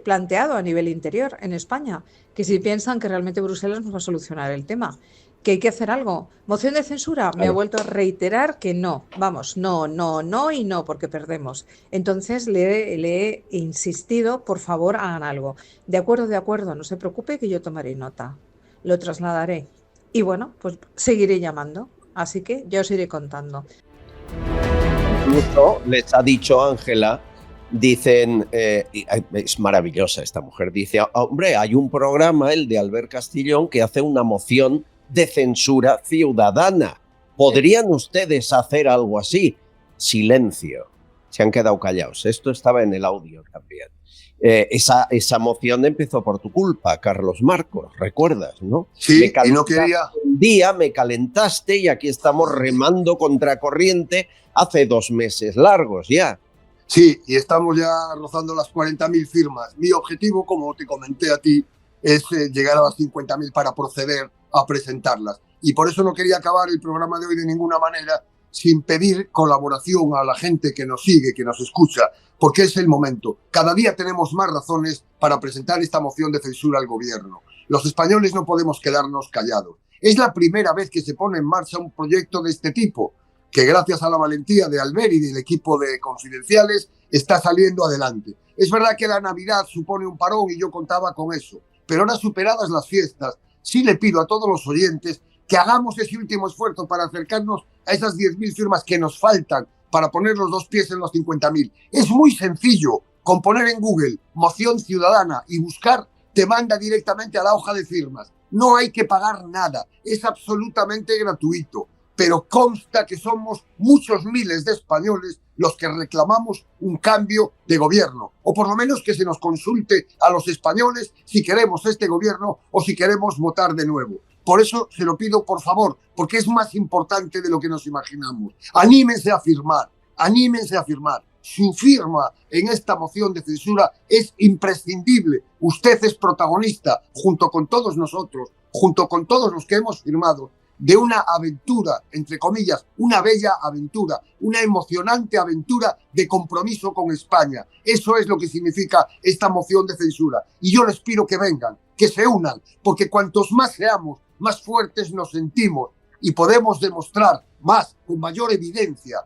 planteado a nivel interior en España, que si piensan que realmente Bruselas nos va a solucionar el tema, que hay que hacer algo. ¿Moción de censura? Me ha vuelto a reiterar que no, vamos, no y no, porque perdemos. Entonces le he insistido, por favor, hagan algo. De acuerdo, no se preocupe que yo tomaré nota, lo trasladaré. Y bueno, pues seguiré llamando, así que ya os iré contando. Incluso les ha dicho Ángela, dicen, es maravillosa esta mujer, dice, hombre, hay un programa, el de Albert Castillón, que hace una moción de censura ciudadana. ¿Podrían ustedes hacer algo así? Silencio. Se han quedado callados. Esto estaba en el audio también. Esa moción empezó por tu culpa, Carlos Marcos, ¿recuerdas, no? Sí, y no quería. Un día me calentaste y aquí estamos remando contracorriente hace 2 meses largos ya. Sí, y estamos ya rozando las 40.000 firmas. Mi objetivo, como te comenté a ti, es llegar a las 50.000 para proceder a presentarlas. Y por eso no quería acabar el programa de hoy de ninguna manera sin pedir colaboración a la gente que nos sigue, que nos escucha, porque es el momento. Cada día tenemos más razones para presentar esta moción de censura al gobierno. Los españoles no podemos quedarnos callados. Es la primera vez que se pone en marcha un proyecto de este tipo, que gracias a la valentía de Albert y del equipo de Confidenciales está saliendo adelante. Es verdad que la Navidad supone un parón y yo contaba con eso, pero ahora superadas las fiestas, sí le pido a todos los oyentes que hagamos ese último esfuerzo para acercarnos a esas 10.000 firmas que nos faltan para poner los 2 pies en los 50.000. Es muy sencillo, con poner en Google moción ciudadana y buscar, te manda directamente a la hoja de firmas. No hay que pagar nada, es absolutamente gratuito. Pero consta que somos muchos miles de españoles los que reclamamos un cambio de gobierno, o por lo menos que se nos consulte a los españoles si queremos este gobierno o si queremos votar de nuevo. Por eso se lo pido, por favor, porque es más importante de lo que nos imaginamos. Anímense a firmar, anímense a firmar. Su firma en esta moción de censura es imprescindible. Usted es protagonista, junto con todos nosotros, junto con todos los que hemos firmado, de una aventura, entre comillas, una bella aventura, una emocionante aventura de compromiso con España. Eso es lo que significa esta moción de censura. Y yo les pido que vengan, que se unan, porque cuantos más seamos, más fuertes nos sentimos y podemos demostrar más, con mayor evidencia,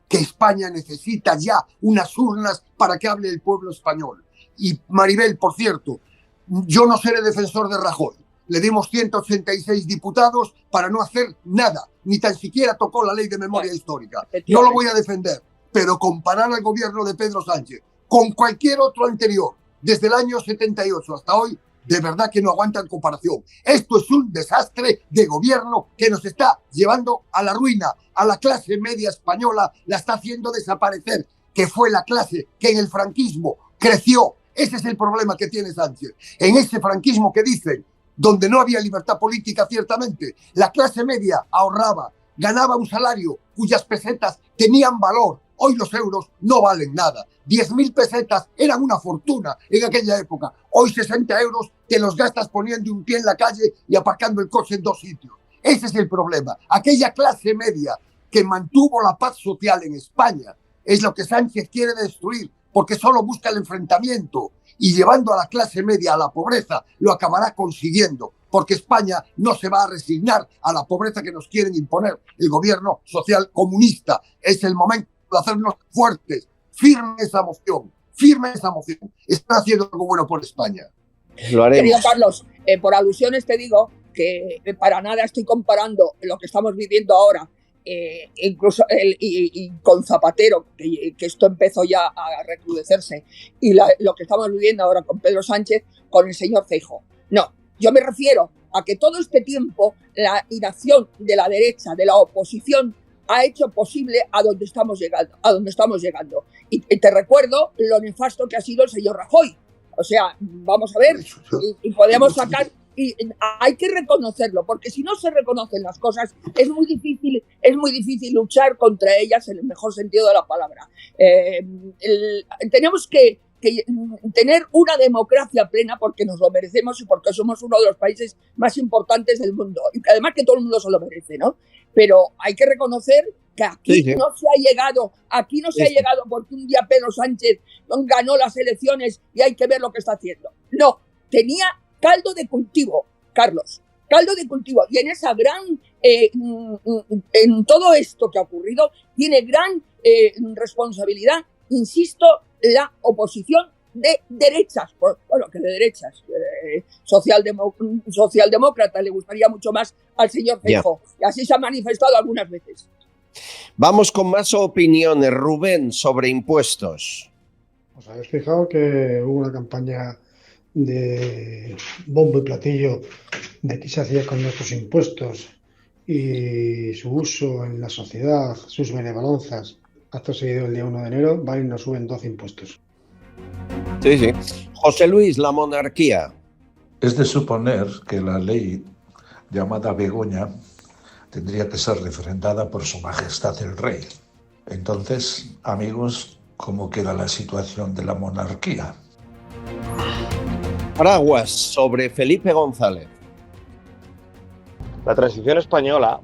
que España necesita ya unas urnas para que hable el pueblo español. Y Maribel, por cierto, yo no seré defensor de Rajoy. Le dimos 186 diputados para no hacer nada, ni tan siquiera tocó la ley de memoria histórica. No lo voy a defender, pero comparar al gobierno de Pedro Sánchez con cualquier otro anterior, desde el año 78 hasta hoy, de verdad que no aguantan comparación. Esto es un desastre de gobierno que nos está llevando a la ruina. A la clase media española la está haciendo desaparecer, que fue la clase que en el franquismo creció. Ese es el problema que tiene Sánchez. En ese franquismo que dicen, donde no había libertad política, ciertamente, la clase media ahorraba, ganaba un salario cuyas pesetas tenían valor. Hoy los euros no valen nada. 10.000 pesetas eran una fortuna en aquella época. Hoy 60 euros te los gastas poniendo un pie en la calle y aparcando el coche en 2 sitios. Ese es el problema. Aquella clase media que mantuvo la paz social en España es lo que Sánchez quiere destruir, porque solo busca el enfrentamiento y llevando a la clase media a la pobreza lo acabará consiguiendo, porque España no se va a resignar a la pobreza que nos quieren imponer el gobierno social comunista. Es el momento de hacernos fuertes. Firme esa moción, firme esa moción. Están haciendo algo bueno por España. Lo haremos. Querido Carlos, por alusiones te digo que para nada estoy comparando lo que estamos viviendo ahora, incluso y con Zapatero, que esto empezó ya a recrudecerse, y lo que estamos viviendo ahora con Pedro Sánchez, con el señor Feijóo. No, yo me refiero a que todo este tiempo la inacción de la derecha, de la oposición, ha hecho posible a donde estamos llegando. Y te recuerdo lo nefasto que ha sido el señor Rajoy. O sea, vamos a ver, y podemos sacar, y hay que reconocerlo, porque si no se reconocen las cosas, es muy difícil luchar contra ellas en el mejor sentido de la palabra. Tenemos que tener una democracia plena porque nos lo merecemos y porque somos uno de los países más importantes del mundo. Y además que todo el mundo se lo merece, ¿no? Pero hay que reconocer que aquí no se ha llegado porque un día Pedro Sánchez ganó las elecciones y hay que ver lo que está haciendo. No, tenía caldo de cultivo, Carlos, caldo de cultivo. Y en esa en todo esto que ha ocurrido, tiene gran responsabilidad, insisto, la oposición de derechas, que de derechas, socialdemócrata le gustaría mucho más al señor Feijóo, y así se ha manifestado algunas veces. Vamos con más opiniones. Rubén, sobre impuestos. ¿Os habéis fijado que hubo una campaña de bombo y platillo de qué se hacía con nuestros impuestos y su uso en la sociedad, sus benevolencias? Acto seguido, el día 1 de enero, van y nos suben 12 impuestos. Sí. José Luis, la monarquía. Es de suponer que la ley llamada Begoña tendría que ser refrendada por Su Majestad el Rey. Entonces, amigos, ¿cómo queda la situación de la monarquía? Paraguas, sobre Felipe González. La transición española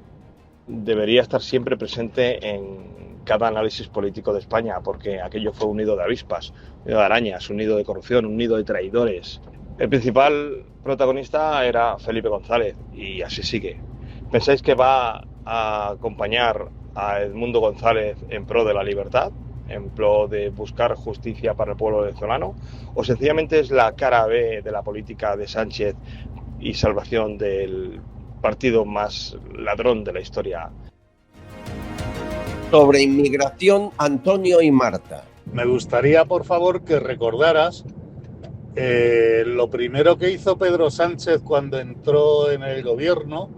debería estar siempre presente en cada análisis político de España, porque aquello fue un nido de avispas, un nido de arañas, un nido de corrupción, un nido de traidores. El principal protagonista era Felipe González y así sigue. ¿Pensáis que va a acompañar a Edmundo González en pro de la libertad, en pro de buscar justicia para el pueblo venezolano? ¿O sencillamente es la cara B de la política de Sánchez y salvación del partido más ladrón de la historia? Sobre inmigración, Antonio y Marta. Me gustaría, por favor, que recordaras lo primero que hizo Pedro Sánchez cuando entró en el gobierno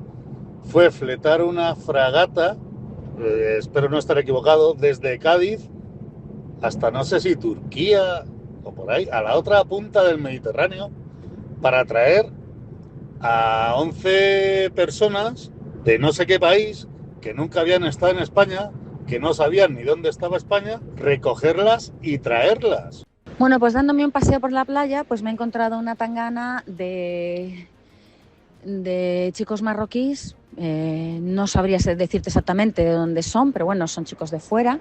fue fletar una fragata, espero no estar equivocado, desde Cádiz hasta no sé si Turquía o por ahí, a la otra punta del Mediterráneo, para traer a 11 personas de no sé qué país que nunca habían estado en España, que no sabían ni dónde estaba España, recogerlas y traerlas. Bueno, pues dándome un paseo por la playa, pues me he encontrado una tangana de chicos marroquíes. No sabría decirte exactamente de dónde son, pero bueno, son chicos de fuera,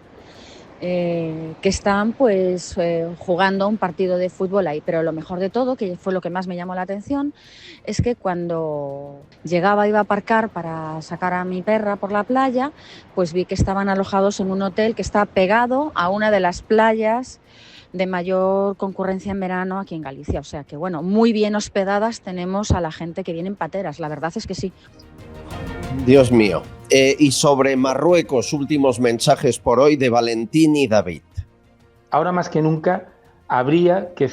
que están pues jugando un partido de fútbol ahí. Pero lo mejor de todo, que fue lo que más me llamó la atención, es que cuando iba a aparcar para sacar a mi perra por la playa, pues vi que estaban alojados en un hotel que está pegado a una de las playas de mayor concurrencia en verano aquí en Galicia. O sea que, bueno, muy bien hospedadas tenemos a la gente que viene en pateras, la verdad es que sí. Dios mío. Y sobre Marruecos, últimos mensajes por hoy de Valentín y David. Ahora más que nunca habría que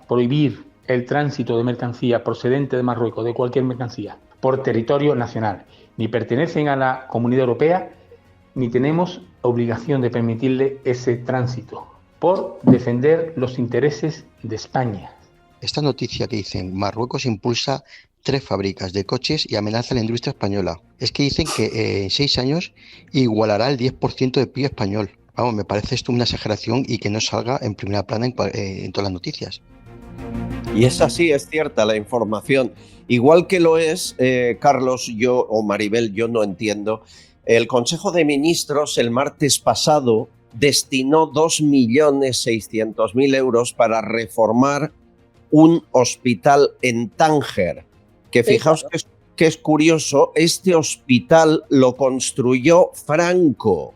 prohibir el tránsito de mercancía procedente de Marruecos, de cualquier mercancía, por territorio nacional. Ni pertenecen a la Comunidad Europea, ni tenemos obligación de permitirle ese tránsito, por defender los intereses de España. Esta noticia que dicen Marruecos impulsa 3 fábricas de coches y amenaza a la industria española. Es que dicen que en 6 años igualará el 10% del PIB español. Vamos, me parece esto una exageración y que no salga en primera plana en todas las noticias. Y es así, es cierta la información. Igual que lo es, Carlos, yo o Maribel, yo no entiendo. El Consejo de Ministros el martes pasado destinó 2.600.000 euros para reformar un hospital en Tánger, que fijaos que es curioso, este hospital lo construyó Franco,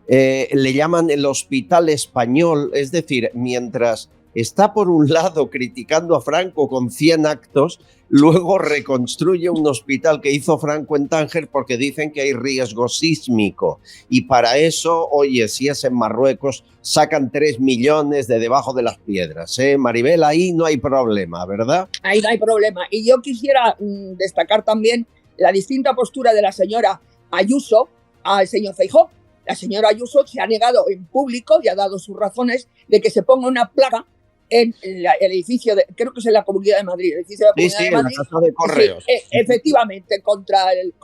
le llaman el Hospital Español, es decir, mientras está por un lado criticando a Franco con 100 actos, luego reconstruye un hospital que hizo Franco en Tánger porque dicen que hay riesgo sísmico. Y para eso, oye, si es en Marruecos, sacan 3 millones de debajo de las piedras. Maribel, ahí no hay problema, ¿verdad? Ahí no hay problema. Y yo quisiera destacar también la distinta postura de la señora Ayuso al señor Feijóo. La señora Ayuso se ha negado en público y ha dado sus razones de que se ponga una placa en el edificio, creo que es en la Comunidad de Madrid, el edificio de la Comunidad de Madrid, en la Casa de Correos. Sí, efectivamente, contra el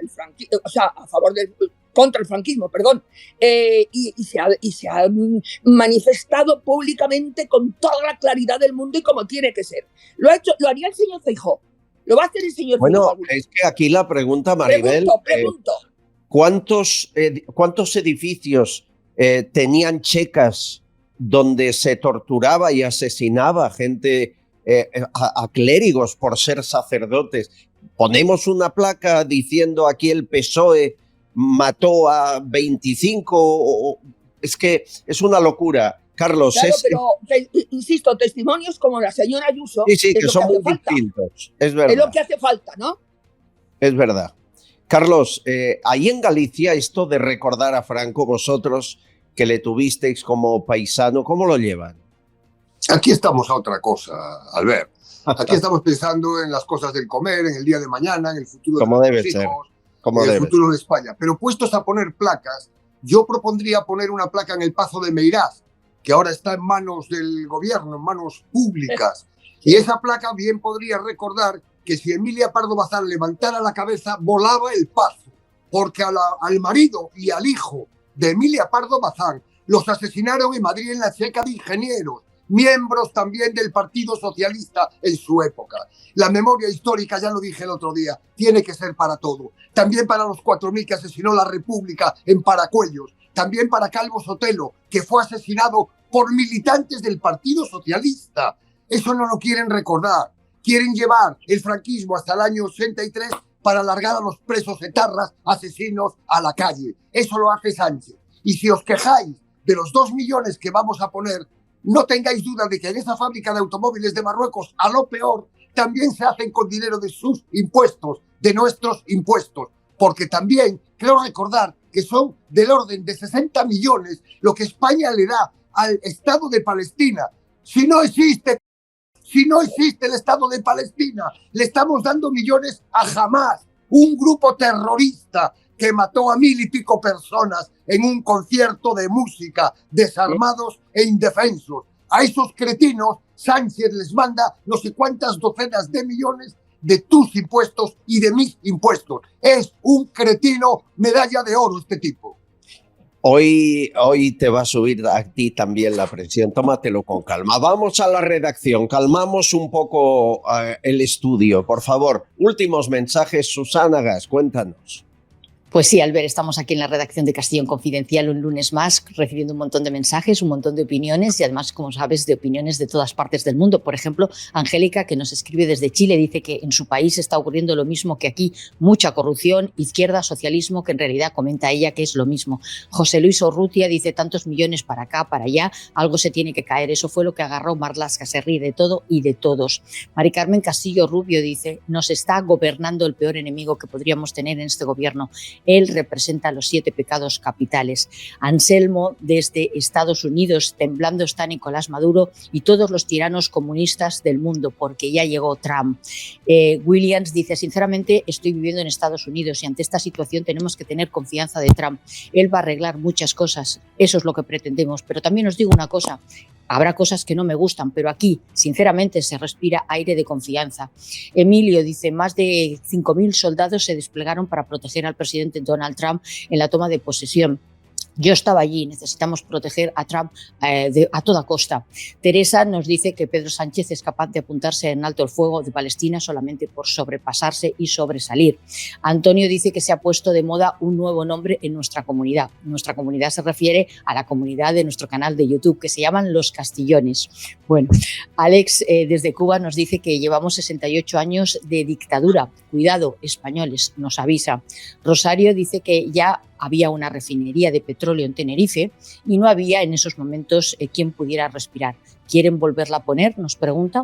franquismo, o sea, contra el franquismo, perdón, y se ha manifestado públicamente con toda la claridad del mundo y como tiene que ser. Lo haría el señor Feijóo, lo va a hacer el señor Feijóo. Bueno, es que aquí la pregunta, Maribel, pregunto. ¿Cuántos edificios tenían checas donde se torturaba y asesinaba gente, a clérigos por ser sacerdotes? Ponemos una placa diciendo aquí el PSOE mató a 25, es que es una locura. Carlos, claro, pero insisto, testimonios como la señora Ayuso, sí, que son muy distintos, es verdad. Es lo que hace falta, ¿no? Es verdad. Carlos, ahí en Galicia, esto de recordar a Franco, vosotros que le tuvisteis como paisano, ¿cómo lo llevan? Aquí estamos a otra cosa, Albert. Aquí estamos pensando en las cosas del comer, en el día de mañana, en el futuro de nuestros hijos, en el futuro de España. Pero puestos a poner placas, yo propondría poner una placa en el Pazo de Meirás, que ahora está en manos del gobierno, en manos públicas. Y esa placa bien podría recordar que si Emilia Pardo Bazán levantara la cabeza, volaba el Pazo, porque al marido y al hijo de Emilia Pardo Bazán los asesinaron en Madrid en la Checa de Ingenieros, miembros también del Partido Socialista en su época. La memoria histórica, ya lo dije el otro día, tiene que ser para todo. También para los 4.000 que asesinó la República en Paracuellos. También para Calvo Sotelo, que fue asesinado por militantes del Partido Socialista. Eso no lo quieren recordar. Quieren llevar el franquismo hasta el año 83 para alargar a los presos etarras asesinos a la calle. Eso lo hace Sánchez. Y si os quejáis de los 2 millones que vamos a poner, no tengáis duda de que en esa fábrica de automóviles de Marruecos, a lo peor, también se hacen con dinero de sus impuestos, de nuestros impuestos. Porque también creo recordar que son del orden de 60 millones lo que España le da al Estado de Palestina. Si no existe el Estado de Palestina, le estamos dando millones a Hamás, un grupo terrorista que mató a 1000 y pico personas en un concierto de música, desarmados e indefensos. A esos cretinos Sánchez les manda no sé cuántas docenas de millones de tus impuestos y de mis impuestos. Es un cretino, medalla de oro este tipo. Hoy te va a subir a ti también la presión, tómatelo con calma. Vamos a la redacción, calmamos un poco el estudio, por favor. Últimos mensajes, Susana Gas, cuéntanos. Pues sí, Albert, estamos aquí en la redacción de Castellón Confidencial un lunes más, recibiendo un montón de mensajes, un montón de opiniones y además, como sabes, de opiniones de todas partes del mundo. Por ejemplo, Angélica, que nos escribe desde Chile, dice que en su país está ocurriendo lo mismo que aquí, mucha corrupción, izquierda, socialismo, que en realidad comenta ella que es lo mismo. José Luis Orrutia dice tantos millones para acá, para allá, algo se tiene que caer. Eso fue lo que agarró Marlaska, se ríe de todo y de todos. Mari Carmen Castillo Rubio dice, nos está gobernando el peor enemigo que podríamos tener en este gobierno. Él representa los 7 pecados capitales. Anselmo, desde Estados Unidos, temblando está Nicolás Maduro y todos los tiranos comunistas del mundo, porque ya llegó Trump. Williams dice, sinceramente, estoy viviendo en Estados Unidos y ante esta situación tenemos que tener confianza de Trump. Él va a arreglar muchas cosas, eso es lo que pretendemos. Pero también os digo una cosa, habrá cosas que no me gustan, pero aquí, sinceramente, se respira aire de confianza. Emilio dice, más de 5.000 soldados se desplegaron para proteger al presidente Donald Trump en la toma de posesión. Yo estaba allí, necesitamos proteger a Trump a toda costa. Teresa nos dice que Pedro Sánchez es capaz de apuntarse en alto el fuego de Palestina solamente por sobrepasarse y sobresalir. Antonio dice que se ha puesto de moda un nuevo nombre en nuestra comunidad. Nuestra comunidad se refiere a la comunidad de nuestro canal de YouTube, que se llaman Los Castillones. Bueno, Alex desde Cuba nos dice que llevamos 68 años de dictadura. Cuidado, españoles, nos avisa. Rosario dice que ya había una refinería de petróleo en Tenerife y no había en esos momentos quien pudiera respirar. ¿Quieren volverla a poner?, nos pregunta.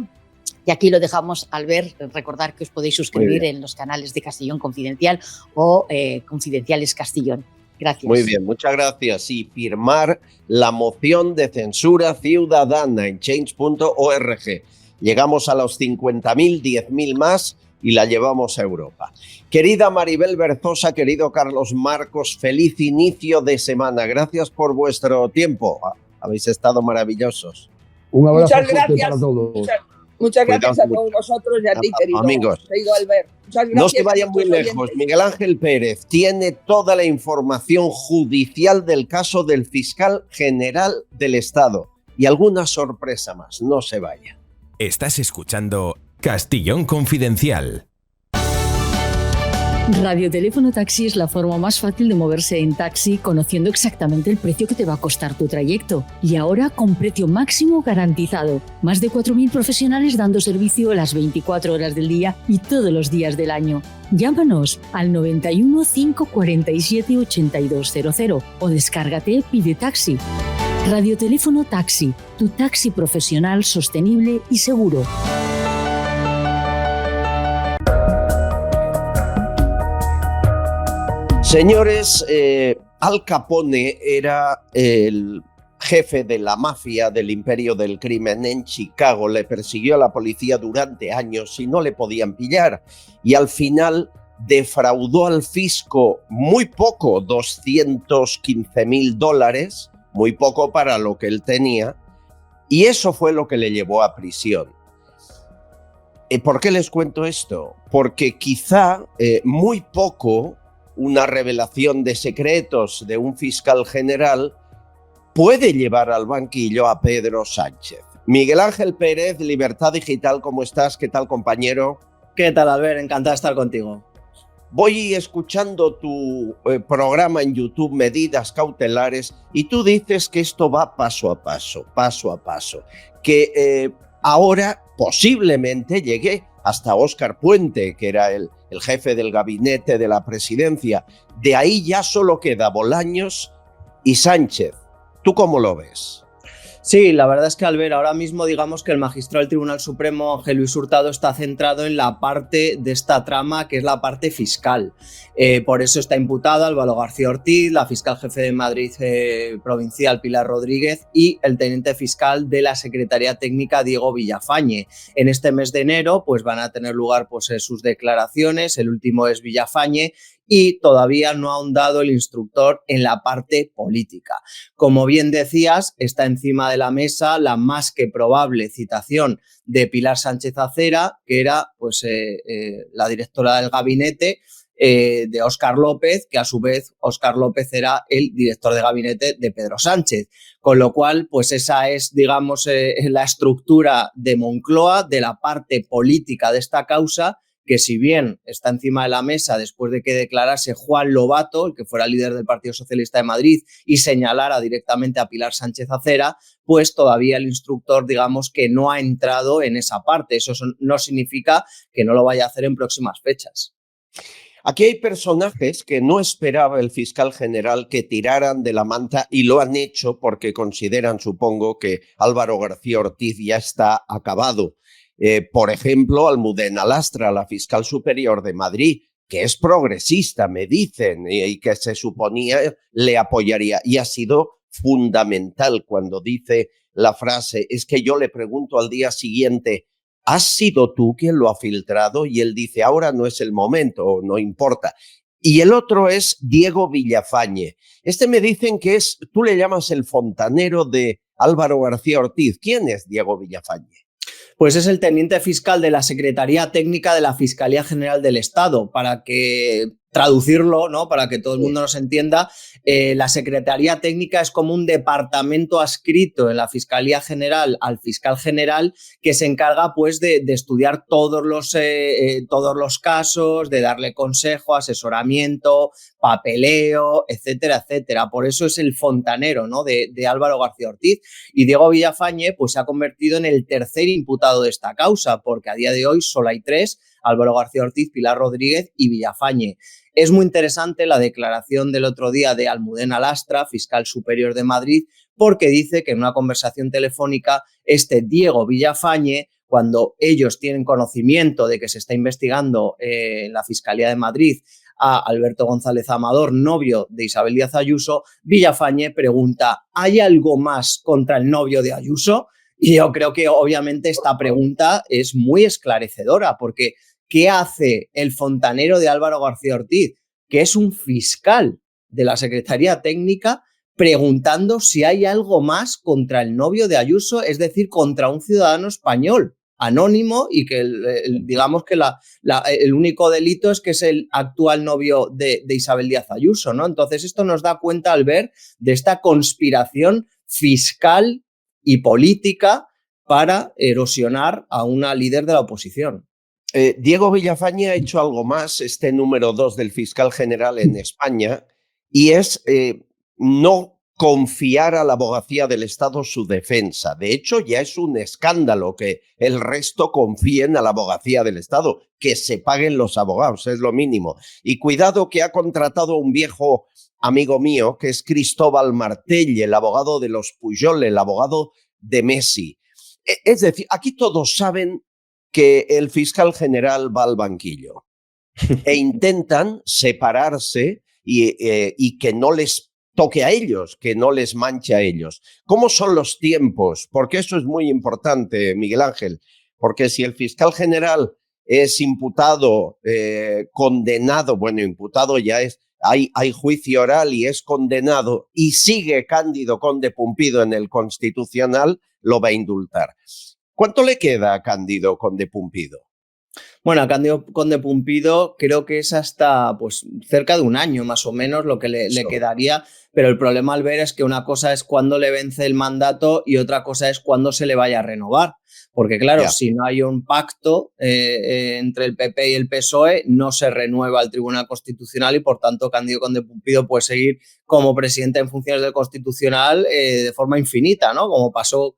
Y aquí lo dejamos, al ver, recordar que os podéis suscribir en los canales de Castellón Confidencial o Confidenciales Castellón. Gracias. Muy bien, muchas gracias. Y firmar la moción de censura ciudadana en change.org. Llegamos a los 50.000, 10.000 más y la llevamos a Europa. Querida Maribel Berzosa, querido Carlos Marcos, feliz inicio de semana. Gracias por vuestro tiempo. Habéis estado maravillosos. Un abrazo muchas gracias para todos. Muchas gracias a todos vosotros y a ti, querido Albert. Muchas gracias. No se vayan muy lejos. Miguel Ángel Pérez tiene toda la información judicial del caso del fiscal general del Estado y alguna sorpresa más. No se vaya. Estás escuchando Castellón Confidencial. Radioteléfono Taxi es la forma más fácil de moverse en taxi, conociendo exactamente el precio que te va a costar tu trayecto. Y ahora con precio máximo garantizado. Más de 4.000 profesionales dando servicio las 24 horas del día y todos los días del año. Llámanos al 91 547 8200 o descárgate Pide Taxi. Radioteléfono Taxi, tu taxi profesional, sostenible y seguro. Señores, Al Capone era el jefe de la mafia del imperio del crimen en Chicago. Le persiguió a la policía durante años y no le podían pillar. Y al final defraudó al fisco muy poco, $215,000, muy poco para lo que él tenía. Y eso fue lo que le llevó a prisión. ¿Por qué les cuento esto? Porque quizá muy poco una revelación de secretos de un fiscal general puede llevar al banquillo a Pedro Sánchez. Miguel Ángel Pérez, Libertad Digital, ¿cómo estás? ¿Qué tal, compañero? ¿Qué tal, Albert? Encantado de estar contigo. Voy escuchando tu programa en YouTube, Medidas Cautelares, y tú dices que esto va paso a paso, que ahora posiblemente llegue hasta Óscar Puente, que era el jefe del gabinete de la presidencia. De ahí ya solo queda Bolaños y Sánchez. ¿Tú cómo lo ves? Sí, la verdad es que al ver ahora mismo, digamos que el magistrado del Tribunal Supremo, Ángel Luis Hurtado, está centrado en la parte de esta trama que es la parte fiscal. Por eso está imputada Álvaro García Ortiz, la fiscal jefe de Madrid provincial Pilar Rodríguez y el teniente fiscal de la Secretaría Técnica Diego Villafañe. En este mes de enero pues van a tener lugar pues, sus declaraciones, el último es Villafañe, y todavía no ha ahondado el instructor en la parte política. Como bien decías, está encima de la mesa la más que probable citación de Pilar Sánchez Acera, que era pues, la directora del gabinete de Óscar López, que a su vez Óscar López era el director de gabinete de Pedro Sánchez. Con lo cual, pues esa es, digamos, la estructura de Moncloa, de la parte política de esta causa, que si bien está encima de la mesa después de que declarase Juan Lobato, el que fuera líder del Partido Socialista de Madrid, y señalara directamente a Pilar Sánchez Acera, pues todavía el instructor, digamos, que no ha entrado en esa parte. Eso no significa que no lo vaya a hacer en próximas fechas. Aquí hay personajes que no esperaba el fiscal general que tiraran de la manta y lo han hecho porque consideran, supongo, que Álvaro García Ortiz ya está acabado. Por ejemplo, Almudena Lastra, la fiscal superior de Madrid, que es progresista, me dicen, y que se suponía le apoyaría. Y ha sido fundamental cuando dice la frase, es que yo le pregunto al día siguiente, ¿has sido tú quien lo ha filtrado? Y él dice, ahora no es el momento, no importa. Y el otro es Diego Villafañe. Este me dicen que es, tú le llamas el fontanero de Álvaro García Ortiz. ¿Quién es Diego Villafañe? Pues es el teniente fiscal de la Secretaría Técnica de la Fiscalía General del Estado. Para que traducirlo, ¿no? Para que todo el mundo nos entienda, la Secretaría Técnica es como un departamento adscrito en la Fiscalía General al fiscal general que se encarga pues de estudiar todos los casos, de darle consejo, asesoramiento, papeleo, etcétera, etcétera. Por eso es el fontanero, ¿no? de Álvaro García Ortiz. Y Diego Villafañe pues, se ha convertido en el tercer imputado de esta causa, porque a día de hoy solo hay tres: Álvaro García Ortiz, Pilar Rodríguez y Villafañe. Es muy interesante la declaración del otro día de Almudena Lastra, fiscal superior de Madrid, porque dice que en una conversación telefónica este Diego Villafañe, cuando ellos tienen conocimiento de que se está investigando en la Fiscalía de Madrid a Alberto González Amador, novio de Isabel Díaz Ayuso, Villafañe pregunta, ¿hay algo más contra el novio de Ayuso? Y yo creo que obviamente esta pregunta es muy esclarecedora, porque ¿qué hace el fontanero de Álvaro García Ortiz, que es un fiscal de la Secretaría Técnica, preguntando si hay algo más contra el novio de Ayuso, es decir, contra un ciudadano español anónimo y que digamos que el único delito es que es el actual novio de Isabel Díaz Ayuso, ¿no? Entonces esto nos da cuenta al ver de esta conspiración fiscal y política para erosionar a una líder de la oposición. Diego Villafañe ha hecho algo más, este número 2 del fiscal general en España, y es no confiar a la abogacía del Estado su defensa. De hecho, ya es un escándalo que el resto confíen a la abogacía del Estado, que se paguen los abogados, es lo mínimo. Y cuidado que ha contratado a un viejo amigo mío, que es Cristóbal Martell, el abogado de los Pujol, el abogado de Messi. Es decir, aquí todos saben que el fiscal general va al banquillo e intentan separarse y que no les toque a ellos, que no les manche a ellos. ¿Cómo son los tiempos? Porque eso es muy importante, Miguel Ángel, porque si el fiscal general es imputado, condenado, bueno, imputado ya es, hay juicio oral y es condenado y sigue Cándido Conde Pumpido en el Constitucional, lo va a indultar. ¿Cuánto le queda a Cándido Conde Pumpido? Bueno, a Cándido Conde Pumpido creo que es hasta pues, cerca de un año más o menos lo que le quedaría, pero el problema al ver es que una cosa es cuándo le vence el mandato y otra cosa es cuándo se le vaya a renovar. Porque claro, Ya. si no hay un pacto entre el PP y el PSOE, no se renueva el Tribunal Constitucional y por tanto Cándido Conde Pumpido puede seguir como presidente en funciones del Constitucional de forma infinita, ¿no? Como pasó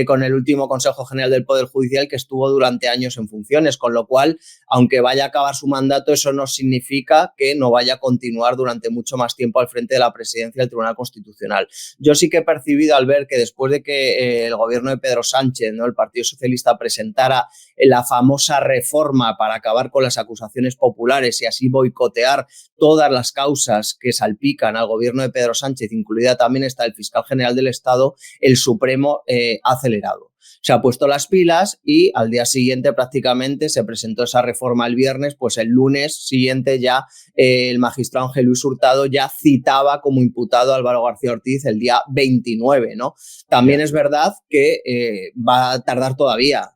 con el último Consejo General del Poder Judicial, que estuvo durante años en funciones, con lo cual, aunque vaya a acabar su mandato, eso no significa que no vaya a continuar durante mucho más tiempo al frente de la presidencia del Tribunal Constitucional. Yo sí que he percibido al ver que después de que el gobierno de Pedro Sánchez, ¿no?, el Partido Socialista, presentara la famosa reforma para acabar con las acusaciones populares y así boicotear todas las causas que salpican al gobierno de Pedro Sánchez, incluida también está el fiscal general del Estado, el Supremo ha acelerado. Se ha puesto las pilas y al día siguiente prácticamente se presentó esa reforma el viernes, pues el lunes siguiente ya el magistrado Ángel Luis Hurtado ya citaba como imputado a Álvaro García Ortiz el día 29, ¿no? También es verdad que va a tardar todavía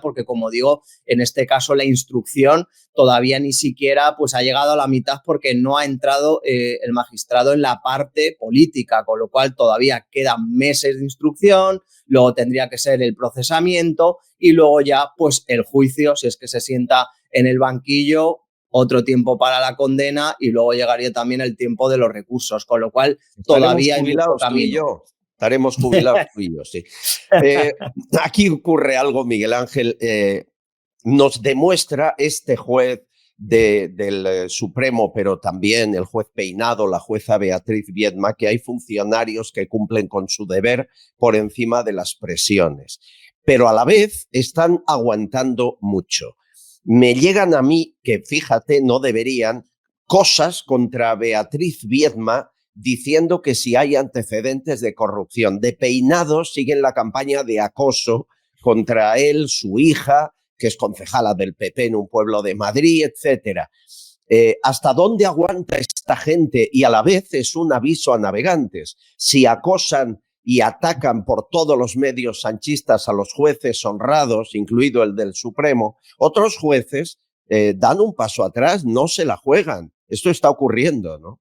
porque, como digo, en este caso la instrucción todavía ni siquiera pues ha llegado a la mitad porque no ha entrado el magistrado en la parte política, con lo cual todavía quedan meses de instrucción, luego tendría que ser el procesamiento y luego ya pues el juicio, si es que se sienta en el banquillo, otro tiempo para la condena y luego llegaría también el tiempo de los recursos, con lo cual todavía hay mucho camino. Estaremos jubilados tú y yo, sí. Aquí ocurre algo, Miguel Ángel, nos demuestra este juez del Supremo, pero también el juez Peinado, la jueza Beatriz Viedma, que hay funcionarios que cumplen con su deber por encima de las presiones, pero a la vez están aguantando mucho. Me llegan a mí, que fíjate, no deberían, cosas contra Beatriz Viedma diciendo que si hay antecedentes de corrupción. De Peinado siguen la campaña de acoso contra él, su hija, que es concejala del PP en un pueblo de Madrid, etcétera. ¿Hasta dónde aguanta esta gente? Y a la vez es un aviso a navegantes. Si acosan y atacan por todos los medios sanchistas a los jueces honrados, incluido el del Supremo, otros jueces dan un paso atrás, no se la juegan. Esto está ocurriendo, ¿no?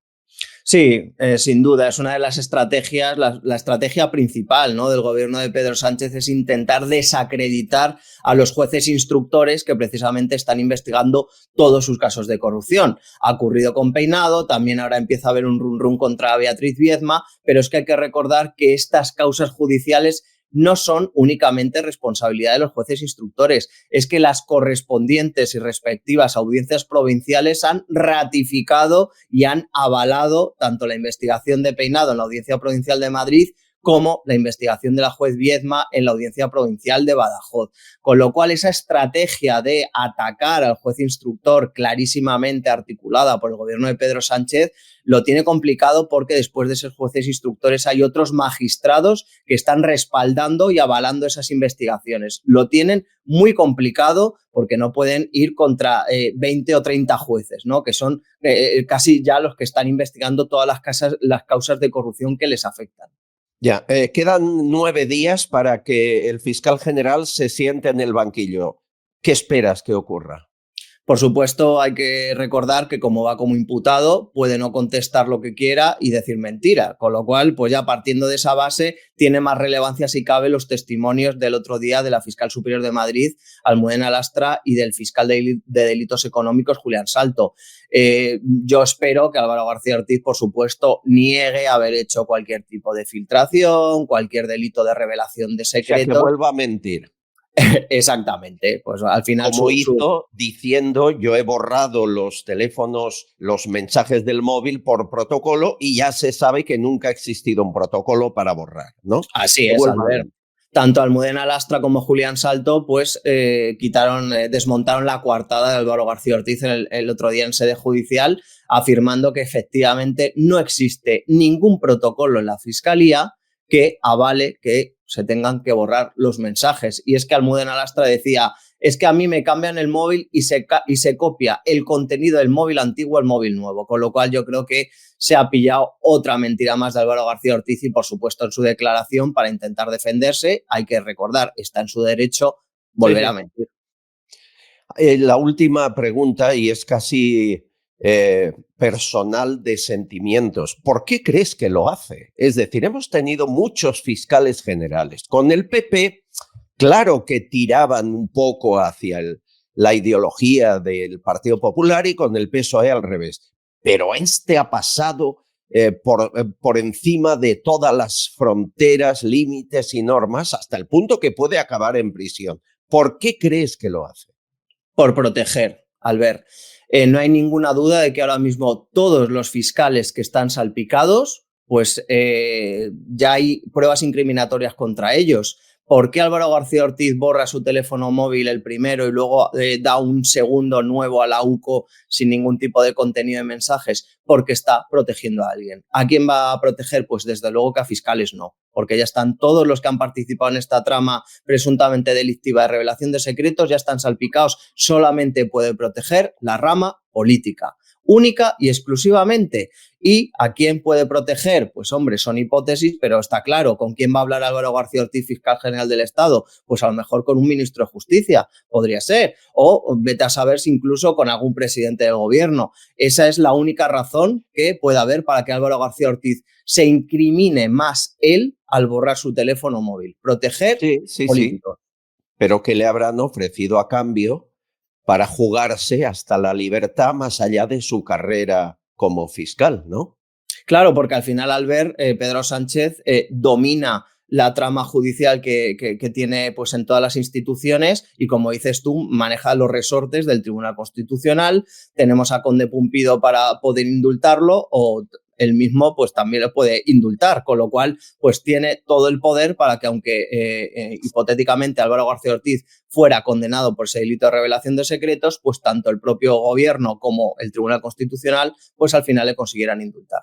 Sí, sin duda, es una de las estrategias, la estrategia principal, ¿no?, del gobierno de Pedro Sánchez es intentar desacreditar a los jueces instructores que precisamente están investigando todos sus casos de corrupción. Ha ocurrido con Peinado, también ahora empieza a haber un run contra Beatriz Viedma, pero es que hay que recordar que estas causas judiciales no son únicamente responsabilidad de los jueces instructores, es que las correspondientes y respectivas audiencias provinciales han ratificado y han avalado tanto la investigación de Peinado en la Audiencia Provincial de Madrid como la investigación de la juez Viedma en la Audiencia Provincial de Badajoz. Con lo cual, esa estrategia de atacar al juez instructor clarísimamente articulada por el gobierno de Pedro Sánchez lo tiene complicado porque después de esos jueces instructores hay otros magistrados que están respaldando y avalando esas investigaciones. Lo tienen muy complicado porque no pueden ir contra 20 o 30 jueces, ¿no?, que son casi ya los que están investigando todas las causas de corrupción que les afectan. Ya, quedan 9 días para que el fiscal general se siente en el banquillo. ¿Qué esperas que ocurra? Por supuesto, hay que recordar que como va como imputado, puede no contestar lo que quiera y decir mentira, con lo cual, pues ya partiendo de esa base, tiene más relevancia si cabe los testimonios del otro día de la fiscal superior de Madrid, Almudena Lastra, y del fiscal de delitos económicos, Julián Salto. Yo espero que Álvaro García Ortiz, por supuesto, niegue haber hecho cualquier tipo de filtración, cualquier delito de revelación de secretos. O sea, que vuelva a mentir. Exactamente, pues al final como hizo diciendo yo he borrado los teléfonos, los mensajes del móvil por protocolo y ya se sabe que nunca ha existido un protocolo para borrar, ¿no? Así es, Albert. Tanto Almudena Lastra como Julián Salto pues desmontaron la coartada de Álvaro García Ortiz el otro día en sede judicial, afirmando que efectivamente no existe ningún protocolo en la Fiscalía que avale que se tengan que borrar los mensajes. Y es que Almudena Lastra decía, es que a mí me cambian el móvil y se copia el contenido del móvil antiguo al móvil nuevo, con lo cual yo creo que se ha pillado otra mentira más de Álvaro García Ortiz y, por supuesto, en su declaración para intentar defenderse, hay que recordar, está en su derecho volver a mentir. La última pregunta, y es casi personal de sentimientos. ¿Por qué crees que lo hace? Es decir, hemos tenido muchos fiscales generales. Con el PP, Claro que tiraban un poco hacia la ideología del Partido Popular y con el PSOE al revés. Pero este ha pasado por encima de todas las fronteras, límites y normas hasta el punto que puede acabar en prisión. ¿Por qué crees que lo hace? Por proteger, Albert. No hay ninguna duda de que ahora mismo todos los fiscales que están salpicados, pues ya hay pruebas incriminatorias contra ellos. ¿Por qué Álvaro García Ortiz borra su teléfono móvil el primero y luego da un segundo nuevo a la UCO sin ningún tipo de contenido de mensajes? Porque está protegiendo a alguien. ¿A quién va a proteger? Pues desde luego que a fiscales no, porque ya están todos los que han participado en esta trama presuntamente delictiva de revelación de secretos, ya están salpicados. Solamente puede proteger la rama política, única y exclusivamente. ¿Y a quién puede proteger? Pues hombre, son hipótesis, pero está claro. ¿Con quién va a hablar Álvaro García Ortiz, fiscal general del Estado? Pues a lo mejor con un ministro de Justicia, podría ser. O vete a saber si incluso con algún presidente del gobierno. Esa es la única razón que puede haber para que Álvaro García Ortiz se incrimine más él al borrar su teléfono móvil. Proteger políticos. Sí. Pero ¿qué le habrán ofrecido a cambio para jugarse hasta la libertad más allá de su carrera como fiscal, ¿no? Claro, porque al final, Albert, Pedro Sánchez domina la trama judicial que tiene pues, en todas las instituciones y, como dices tú, maneja los resortes del Tribunal Constitucional. Tenemos a Conde Pumpido para poder indultarlo o él mismo pues también lo puede indultar, con lo cual pues tiene todo el poder para que, aunque hipotéticamente Álvaro García Ortiz fuera condenado por ese delito de revelación de secretos, pues tanto el propio gobierno como el Tribunal Constitucional pues al final le consiguieran indultar.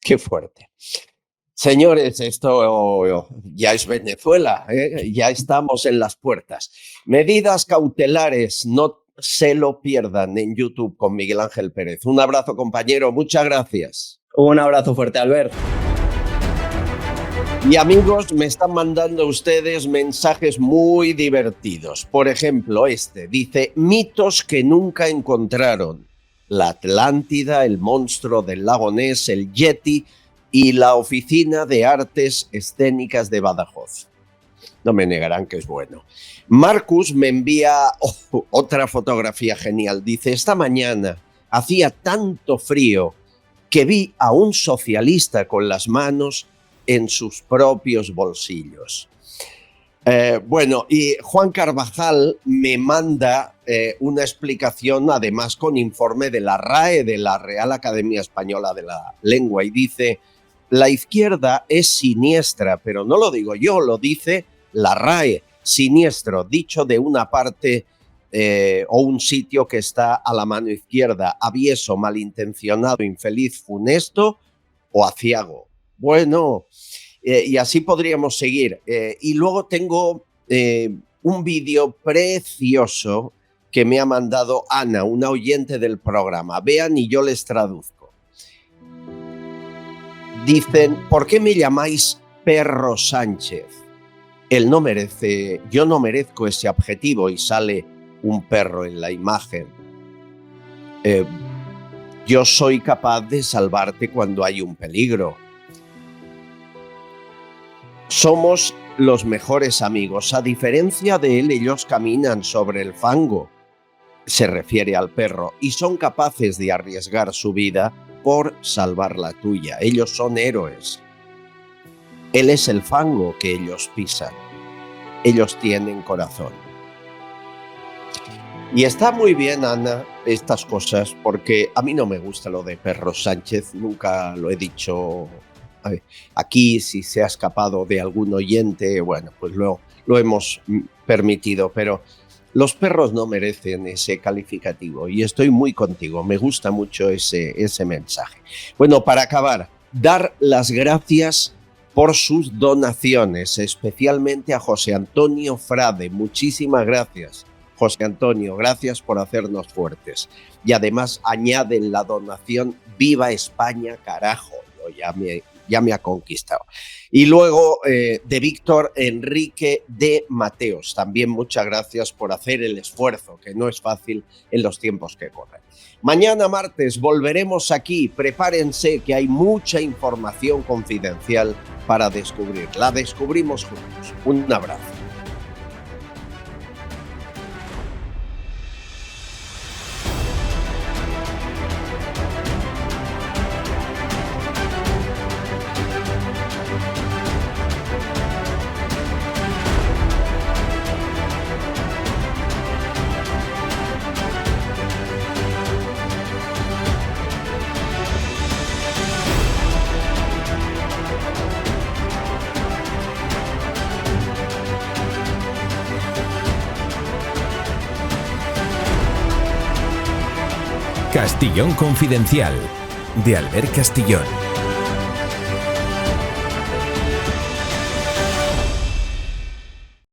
Qué fuerte. Señores, esto ya es Venezuela, ya estamos en las puertas. Medidas cautelares, no se lo pierdan en YouTube con Miguel Ángel Pérez. Un abrazo, compañero, muchas gracias. Un abrazo fuerte, Albert. Y amigos, me están mandando ustedes mensajes muy divertidos. Por ejemplo, dice: mitos que nunca encontraron. La Atlántida, el monstruo del lago Ness, el Yeti y la Oficina de Artes Escénicas de Badajoz. No me negarán que es bueno. Marcus me envía otra fotografía genial. Dice: esta mañana hacía tanto frío que vi a un socialista con las manos en sus propios bolsillos. Bueno, y Juan Carvajal me manda una explicación, además con informe de la RAE, de la Real Academia Española de la Lengua, y dice: la izquierda es siniestra, pero no lo digo yo, lo dice la RAE. Siniestro, dicho de una parte o un sitio que está a la mano izquierda, avieso, malintencionado, infeliz, funesto o aciago. Bueno, y así podríamos seguir. Y luego tengo un vídeo precioso que me ha mandado Ana, una oyente del programa. Vean y yo les traduzco. Dicen: ¿por qué me llamáis Perro Sánchez? Él no merece, yo no merezco ese adjetivo, y sale un perro en la imagen. Yo soy capaz de salvarte cuando hay un peligro. Somos los mejores amigos. A diferencia de él, ellos caminan sobre el fango. Se refiere al perro, y son capaces de arriesgar su vida por salvar la tuya. Ellos son héroes. Él es el fango que ellos pisan. Ellos tienen corazón. Y está muy bien, Ana, estas cosas, porque a mí no me gusta lo de Perro Sánchez, nunca lo he dicho aquí. Si se ha escapado de algún oyente, bueno, pues lo hemos permitido, pero los perros no merecen ese calificativo, y estoy muy contigo, me gusta mucho ese mensaje. Bueno, para acabar, dar las gracias por sus donaciones, especialmente a José Antonio Frade. Muchísimas gracias, José Antonio, gracias por hacernos fuertes. Y además añaden la donación: ¡Viva España, carajo! Ya me ha conquistado. Y luego de Víctor Enrique de Mateos, también muchas gracias por hacer el esfuerzo, que no es fácil en los tiempos que corren. Mañana martes volveremos aquí. Prepárense, que hay mucha información confidencial para descubrir. La descubrimos juntos. Un abrazo. Castillón Confidencial, de Albert Castillón.